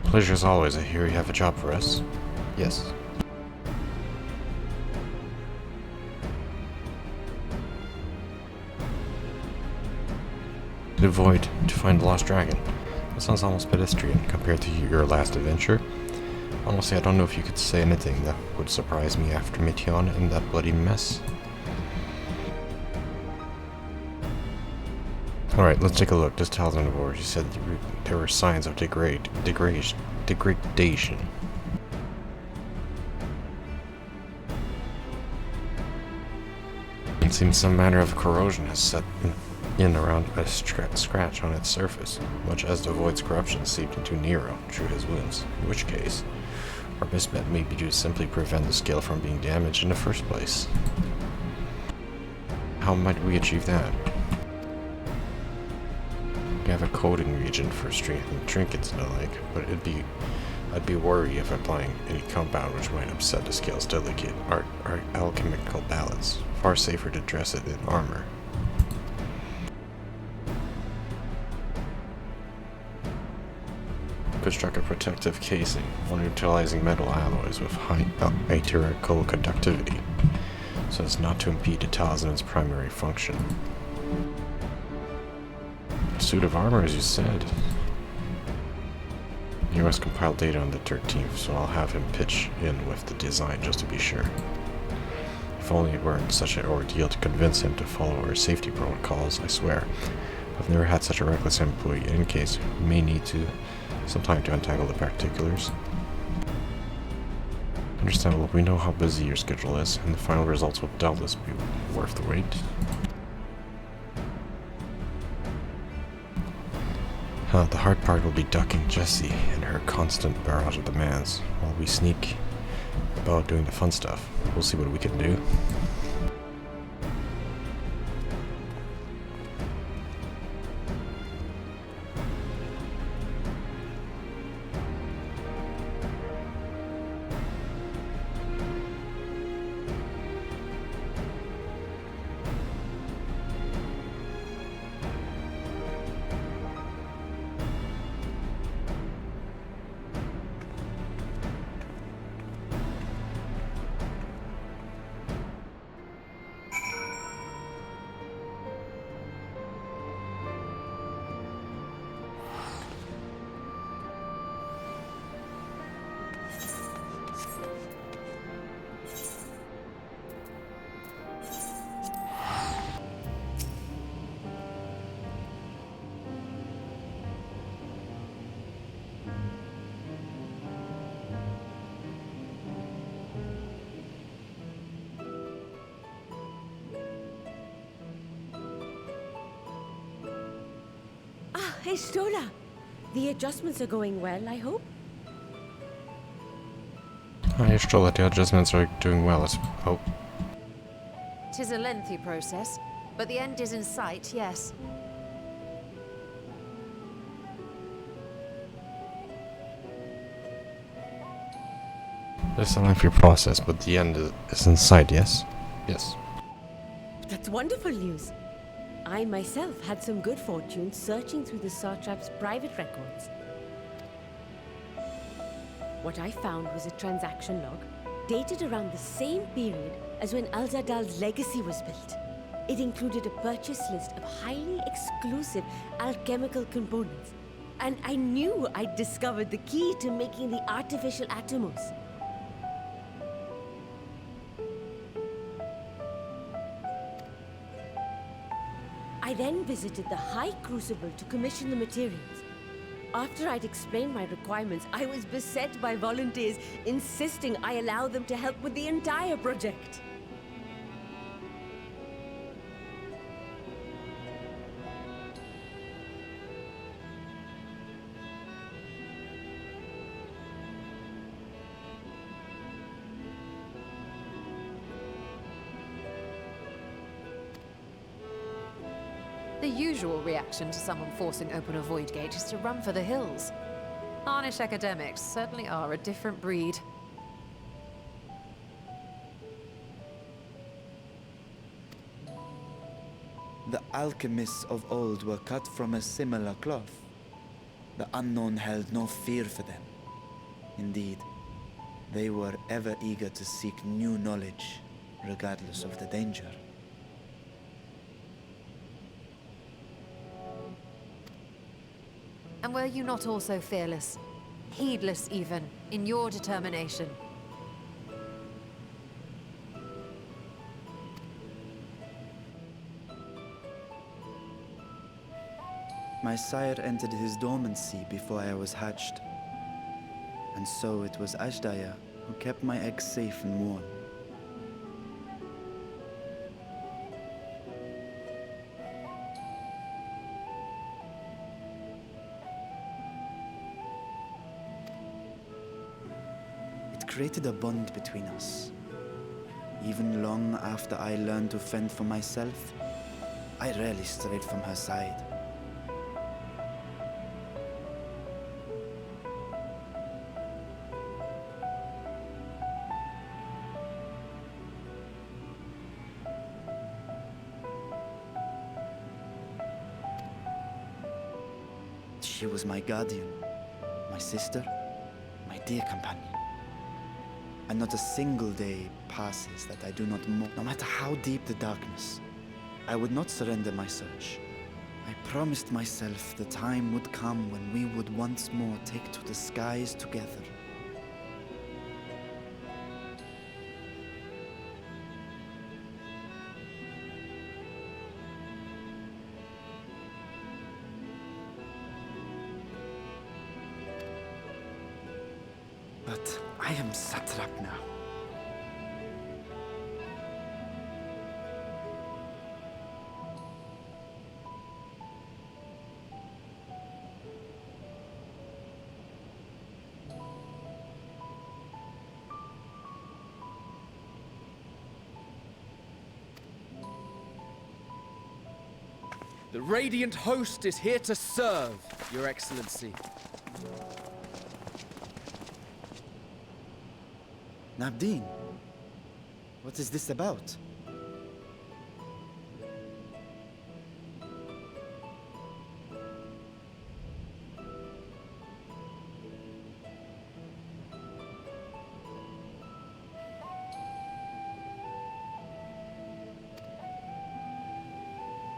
Speaker 1: Pleasure as always. I hear you have a job for us. Yes. The Void to find the Lost Dragon. That sounds almost pedestrian compared to your last adventure. Honestly, I don't know if you could say anything that would surprise me after Meteon in that bloody mess. Alright, let's take a look. This tells on the board. You said there were signs of degradation. It seems some manner of corrosion has set in around a scratch on its surface, much as the Void's corruption seeped into Nero through his wounds, in which case, our best bet may be to simply prevent the scale from being damaged in the first place. How might we achieve that? We have a coding region for trinkets and the like, but I'd be worried of applying any compound which might upset the scale's delicate alchemical balance. Far safer to dress it in armor. Construct a protective casing while utilizing metal alloys with high aetherical conductivity, so as not to impede the talisman's primary function. Suit of armor, as you said. You must compile data on the 13th, so I'll have him pitch in with the design just to be sure. If only it weren't such an ordeal to convince him to follow our safety protocols, I swear. I've never had such a reckless employee. In case, we may need some time to untangle the particulars. Understandable, we know how busy your schedule is, and the final results will doubtless be worth the wait. The hard part will be ducking Jessie and her constant barrage of demands, while we sneak about doing the fun stuff. We'll see what we can do.
Speaker 3: Hey, Stola! The adjustments are going well, I hope?
Speaker 1: Hi, Stola, the adjustments are doing well, I hope.
Speaker 2: 'Tis a lengthy process, but the end is in sight, yes.
Speaker 1: It's a lengthy process, but the end is in sight, yes? Yes.
Speaker 3: That's wonderful news. I myself had some good fortune searching through the Satrap's private records. What I found was a transaction log dated around the same period as when Alzadal's legacy was built. It included a purchase list of highly exclusive alchemical components, and I knew I'd discovered the key to making the artificial Atomos. I then visited the High Crucible to commission the materials. After I'd explained my requirements, I was beset by volunteers insisting I allow them to help with the entire project.
Speaker 2: The usual reaction to someone forcing open a void gate is to run for the hills. Harnish academics certainly are a different breed.
Speaker 4: The alchemists of old were cut from a similar cloth. The unknown held no fear for them. Indeed, they were ever eager to seek new knowledge, regardless of the danger.
Speaker 2: And were you not also fearless? Heedless even, in your determination?
Speaker 4: My sire entered his dormancy before I was hatched. And so it was Ashdaya who kept my eggs safe and warm. It created a bond between us. Even long after I learned to fend for myself, I rarely strayed from her side. She was my guardian, my sister, my dear companion. And not a single day passes that I do not mourn. No matter how deep the darkness, I would not surrender my search. I promised myself the time would come when we would once more take to the skies together. But I am satrap now.
Speaker 6: The Radiant Host is here to serve, Your Excellency.
Speaker 4: Nabdeen, what is this about?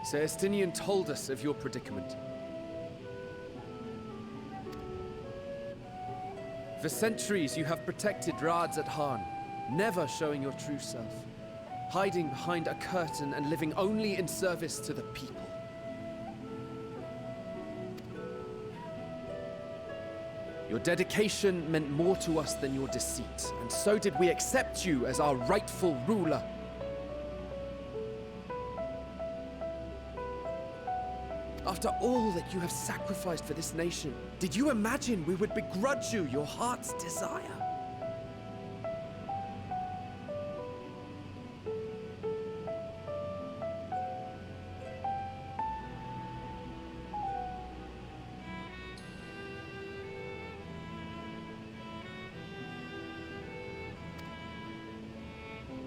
Speaker 6: Celestinian told us of your predicament. For centuries you have protected Rads at Han, never showing your true self, hiding behind a curtain and living only in service to the people. Your dedication meant more to us than your deceit, and so did we accept you as our rightful ruler. After all that you have sacrificed for this nation, did you imagine we would begrudge you your heart's desire?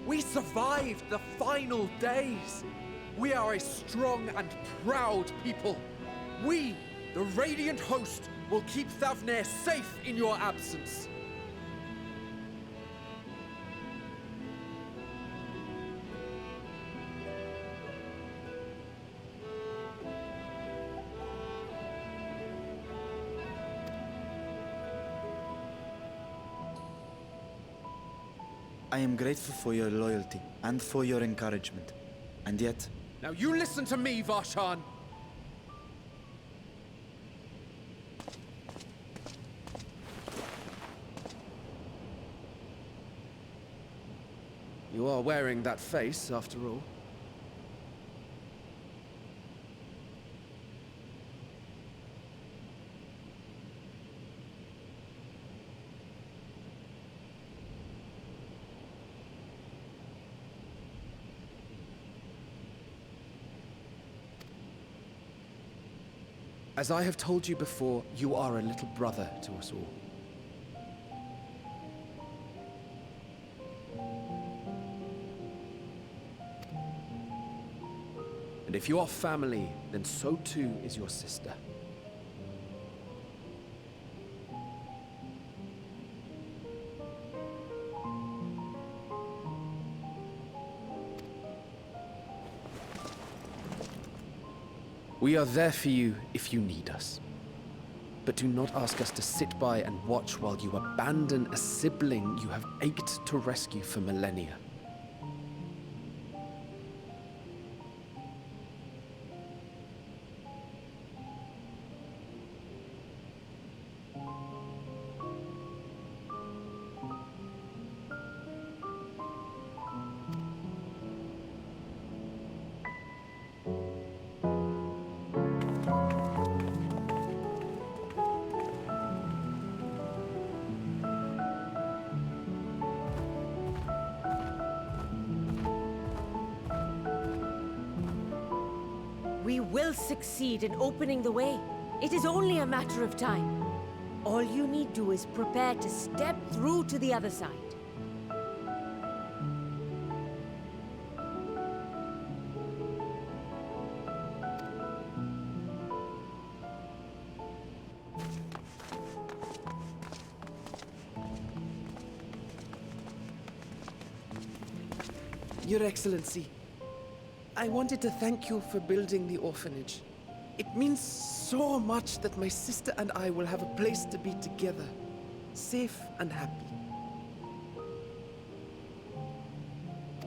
Speaker 6: We survived the final days. We are a strong and proud people. We, the Radiant Host, will keep Thavnair safe in your absence.
Speaker 4: I am grateful for your loyalty and for your encouragement. And yet,
Speaker 6: Now you listen to me, Varshan. You are wearing that face, after all. As I have told you before, you are a little brother to us all. And if you are family, then so too is your sister. We are there for you if you need us. But do not ask us to sit by and watch while you abandon a sibling you have ached to rescue for millennia.
Speaker 3: We will succeed in opening the way. It is only a matter of time. All you need do is prepare to step through to the other side.
Speaker 6: Your Excellency, I wanted to thank you for building the orphanage. It means so much that my sister and I will have a place to be together, safe and happy.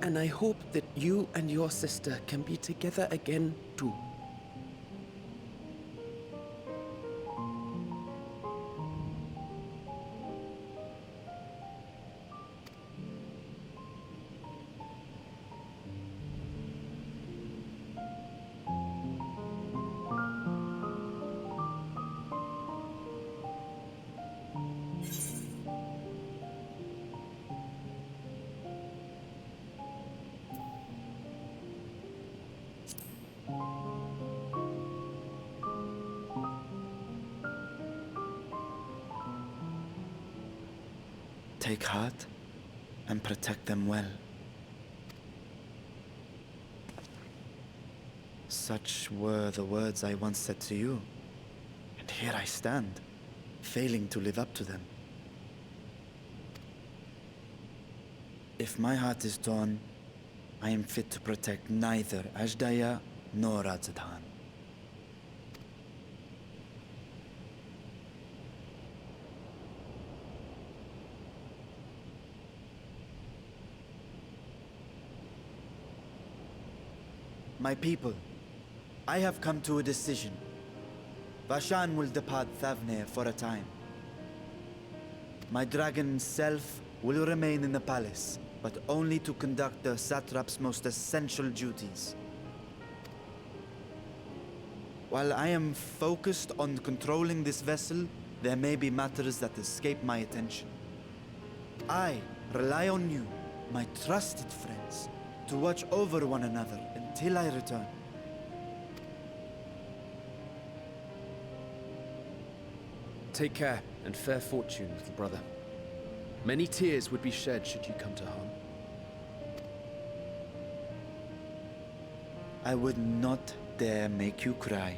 Speaker 6: And I hope that you and your sister can be together again too.
Speaker 4: Take heart and protect them well. Such were the words I once said to you, and here I stand, failing to live up to them. If my heart is torn, I am fit to protect neither Ajdaya nor Radzadhan. My people, I have come to a decision. Vashan will depart Thavnir for a time. My dragon self will remain in the palace, but only to conduct the satrap's most essential duties. While I am focused on controlling this vessel, there may be matters that escape my attention. I rely on you, my trusted friends, to watch over one another until I return.
Speaker 6: Take care and fair fortune, little brother. Many tears would be shed should you come to harm.
Speaker 4: I would not dare make you cry.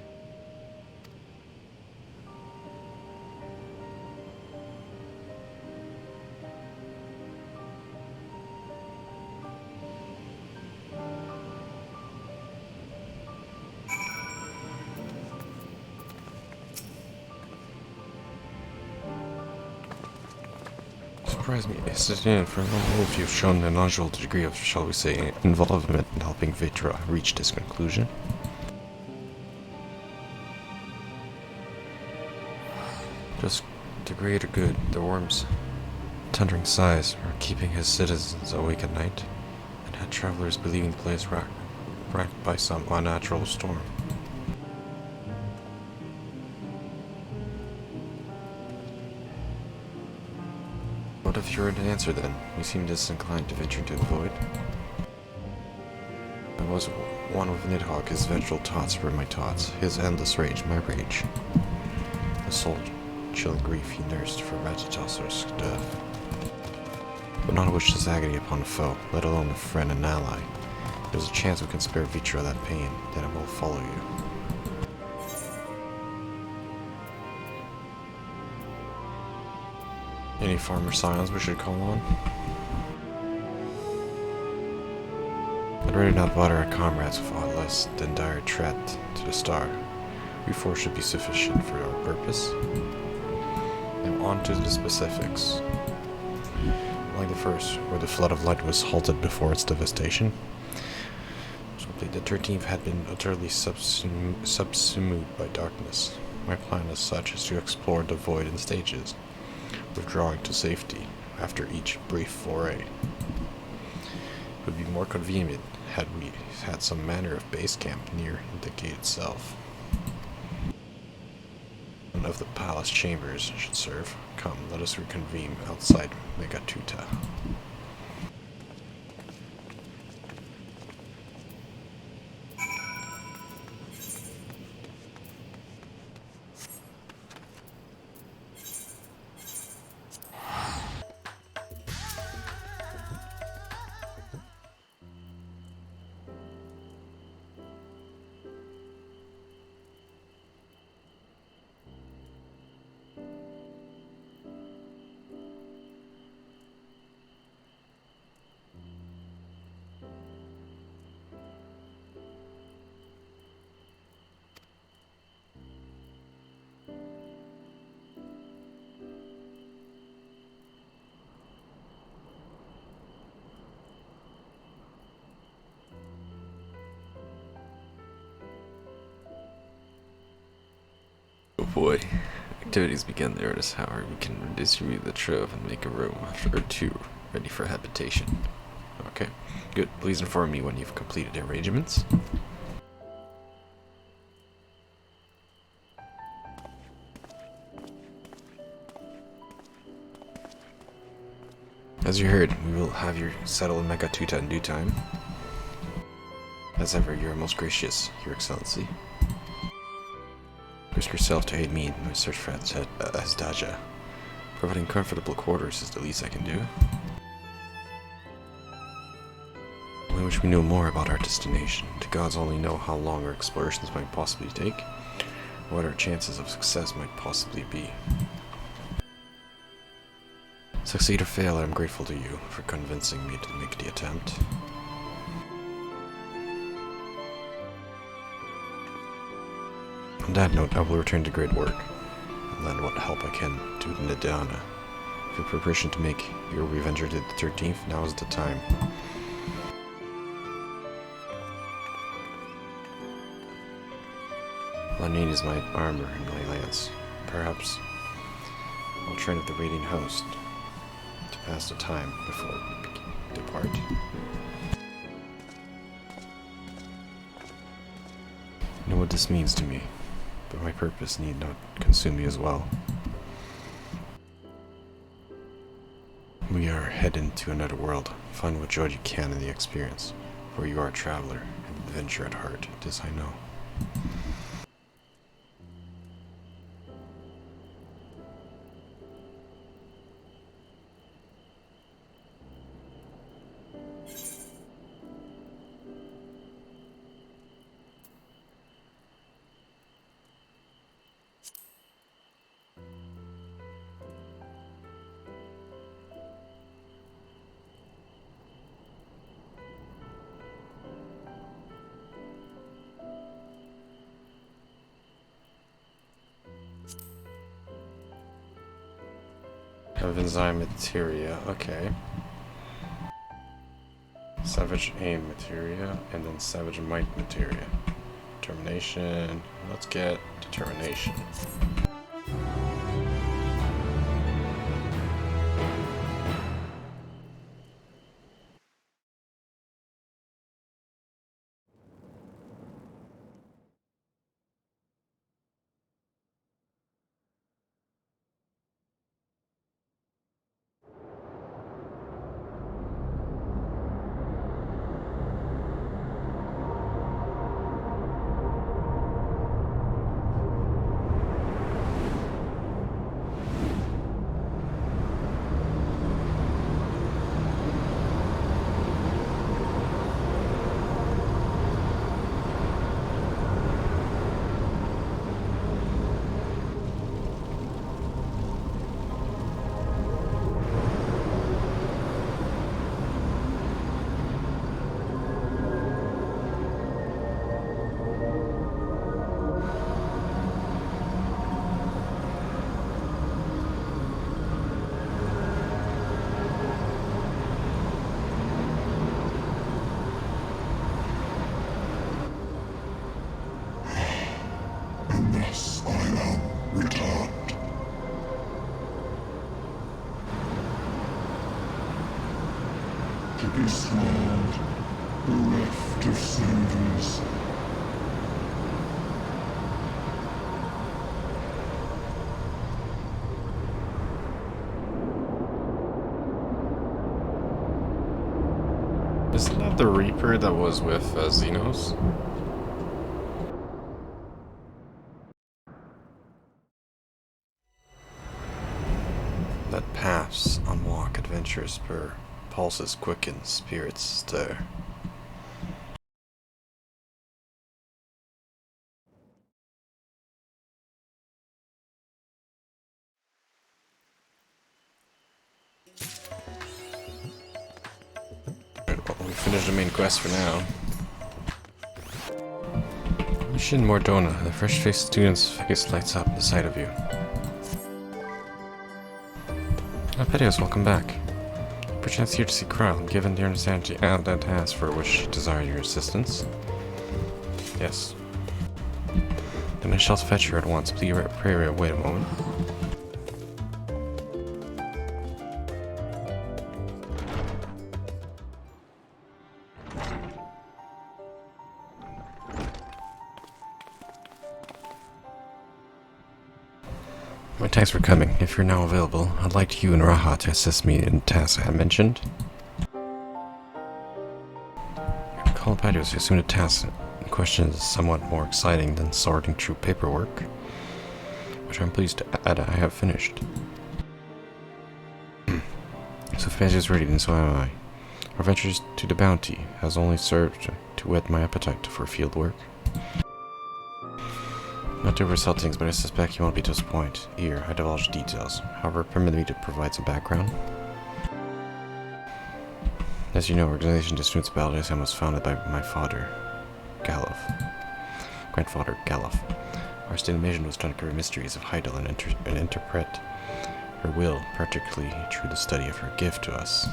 Speaker 1: Surprise me, for a moment if you've shown an unusual degree of, shall we say, involvement in helping Vitra reach this conclusion. Just the greater good, the worm's tendering sighs, or keeping his citizens awake at night. had travelers believing the place racked by some unnatural storm. What if you're an answer then? You seem disinclined to venture into the void. I was one with Nidhogg, his vengeful taunts were my taunts, his endless rage my rage. The soul-chilling grief he nursed for Ratatosaur's death. But not wish his agony upon a foe, let alone a friend and ally. There's a chance we can spare Vitra that pain, then it will follow you. Any farmer scions we should call on? I'd rather not bother our comrades with aught less than dire threat to the star. We four should be sufficient for our purpose. Now on to the specifics. Like the first, where the flood of light was halted before its devastation. The 13th had been utterly subsumed by darkness. My plan as such is to explore the void in stages, withdrawing to safety after each brief foray. It would be more convenient had we had some manner of base camp near the gate itself. One of the palace chambers should serve. Come, let us reconvene outside Megatuta.
Speaker 7: Oh boy. Activities begin there. This hour we can redistribute the trove and make a room or two ready for habitation. Okay, good. Please inform me when you've completed arrangements. As you heard, we will have you settle in Megatuta in due time. As ever, you are most gracious, Your Excellency. Risk yourself to aid me in my search for Azdaja. Providing comfortable quarters is the least I can do. I wish we knew more about our destination. The gods only know how long our explorations might possibly take, or what our chances of success might possibly be. Succeed or fail, I am grateful to you for convincing me to make the attempt. On that note, I will return to great work, and lend what help I can to Nidiana. If you're proficient to make your reventure to the 13th, now is the time. All I need is my armor and my lance. Perhaps I'll train with the Radiant Host to pass the time before we depart. I know what this means to me, but my purpose need not consume me as well. We are heading to another world. Find what joy you can in the experience, for you are a traveler and adventure at heart. This I know. Have enzyme materia, okay. Savage aim materia, and then savage might materia. Determination, let's get determination.
Speaker 8: to be swallowed, bereft of senses.
Speaker 7: Isn't that the Reaper that was with Xenos? That paths unwalk, adventures spur, pulses quicken, spirits stir. Well, we finished the main quest for now. Mission Mordona. The fresh-faced student's face lights up at the sight of you. Pedios, welcome back. Perchance here to see Kral, given your understanding and that task for which she desired your assistance. Yes. Then I shall fetch her at once. Please pray, wait a moment. My thanks for coming. If you're now available, I'd like you and Raha to assist me in the task I mentioned. Call Padios assumed a task in question is somewhat more exciting than sorting through paperwork, which I'm pleased to add I have finished. So if Padios is ready, then so am I. Our ventures to the bounty has only served to whet my appetite for field work. Not to oversell things, but I suspect you won't be disappointed. Here, I divulge details. However, permit me to provide some background. As you know, Organization to Students Validation was founded by my grandfather, Galuf. Our stated mission was to uncover mysteries of Heidel and interpret her will, particularly through the study of her gift to us.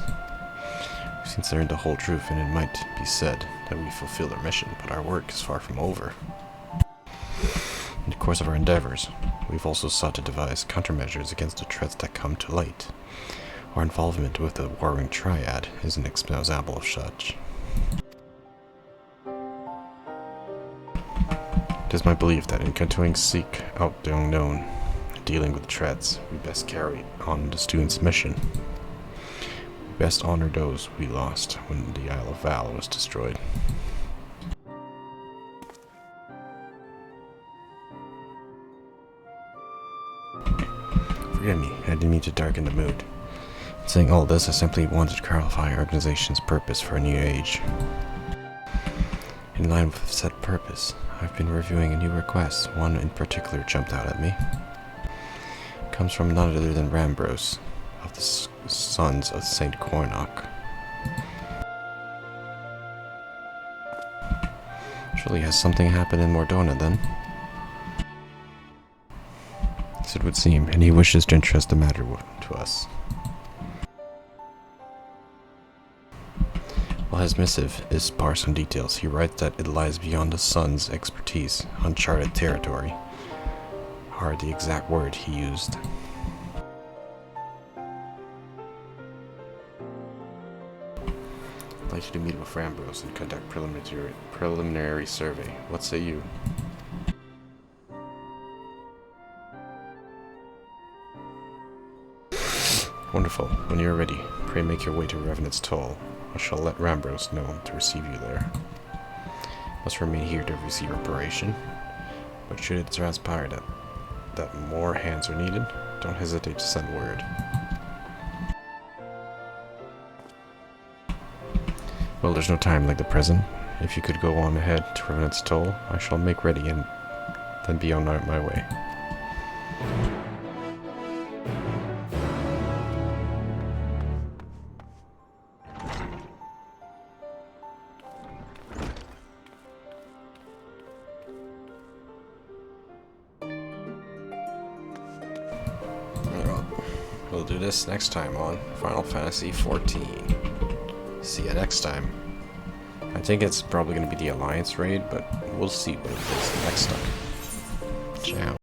Speaker 7: We've since learned the whole truth, and it might be said that we fulfilled our mission, but our work is far from over. In the course of our endeavors, we've also sought to devise countermeasures against the threats that come to light. Our involvement with the warring triad is an example of such. It is my belief that in continuing to seek out the unknown and dealing with threats, we best carry on the student's mission. We best honor those we lost when the Isle of Val was destroyed. Forgive me, I didn't mean to darken the mood. In saying all this, I simply wanted to clarify our organization's purpose for a new age. In line with said purpose, I've been reviewing a new request. One in particular jumped out at me. It comes from none other than Rambros, of the Sons of St. Cornock. Surely has something happened in Mordona then? It would seem, and he wishes to entrust the matter to us. While his missive is sparse on details, he writes that it lies beyond the Sun's expertise, uncharted territory, are the exact word he used. I'd like you to meet with Rambros and conduct preliminary survey. What say you? Wonderful. When you are ready, pray make your way to Revenant's Toll. I shall let Rambros know to receive you there. Must remain here to oversee your operation, but should it transpire that more hands are needed, don't hesitate to send word. Well, there's no time like the present. If you could go on ahead to Revenant's Toll, I shall make ready and then be on my way. We'll do this next time on Final Fantasy XIV. See you next time. I think it's probably going to be the Alliance raid, but we'll see what it is next time. Ciao.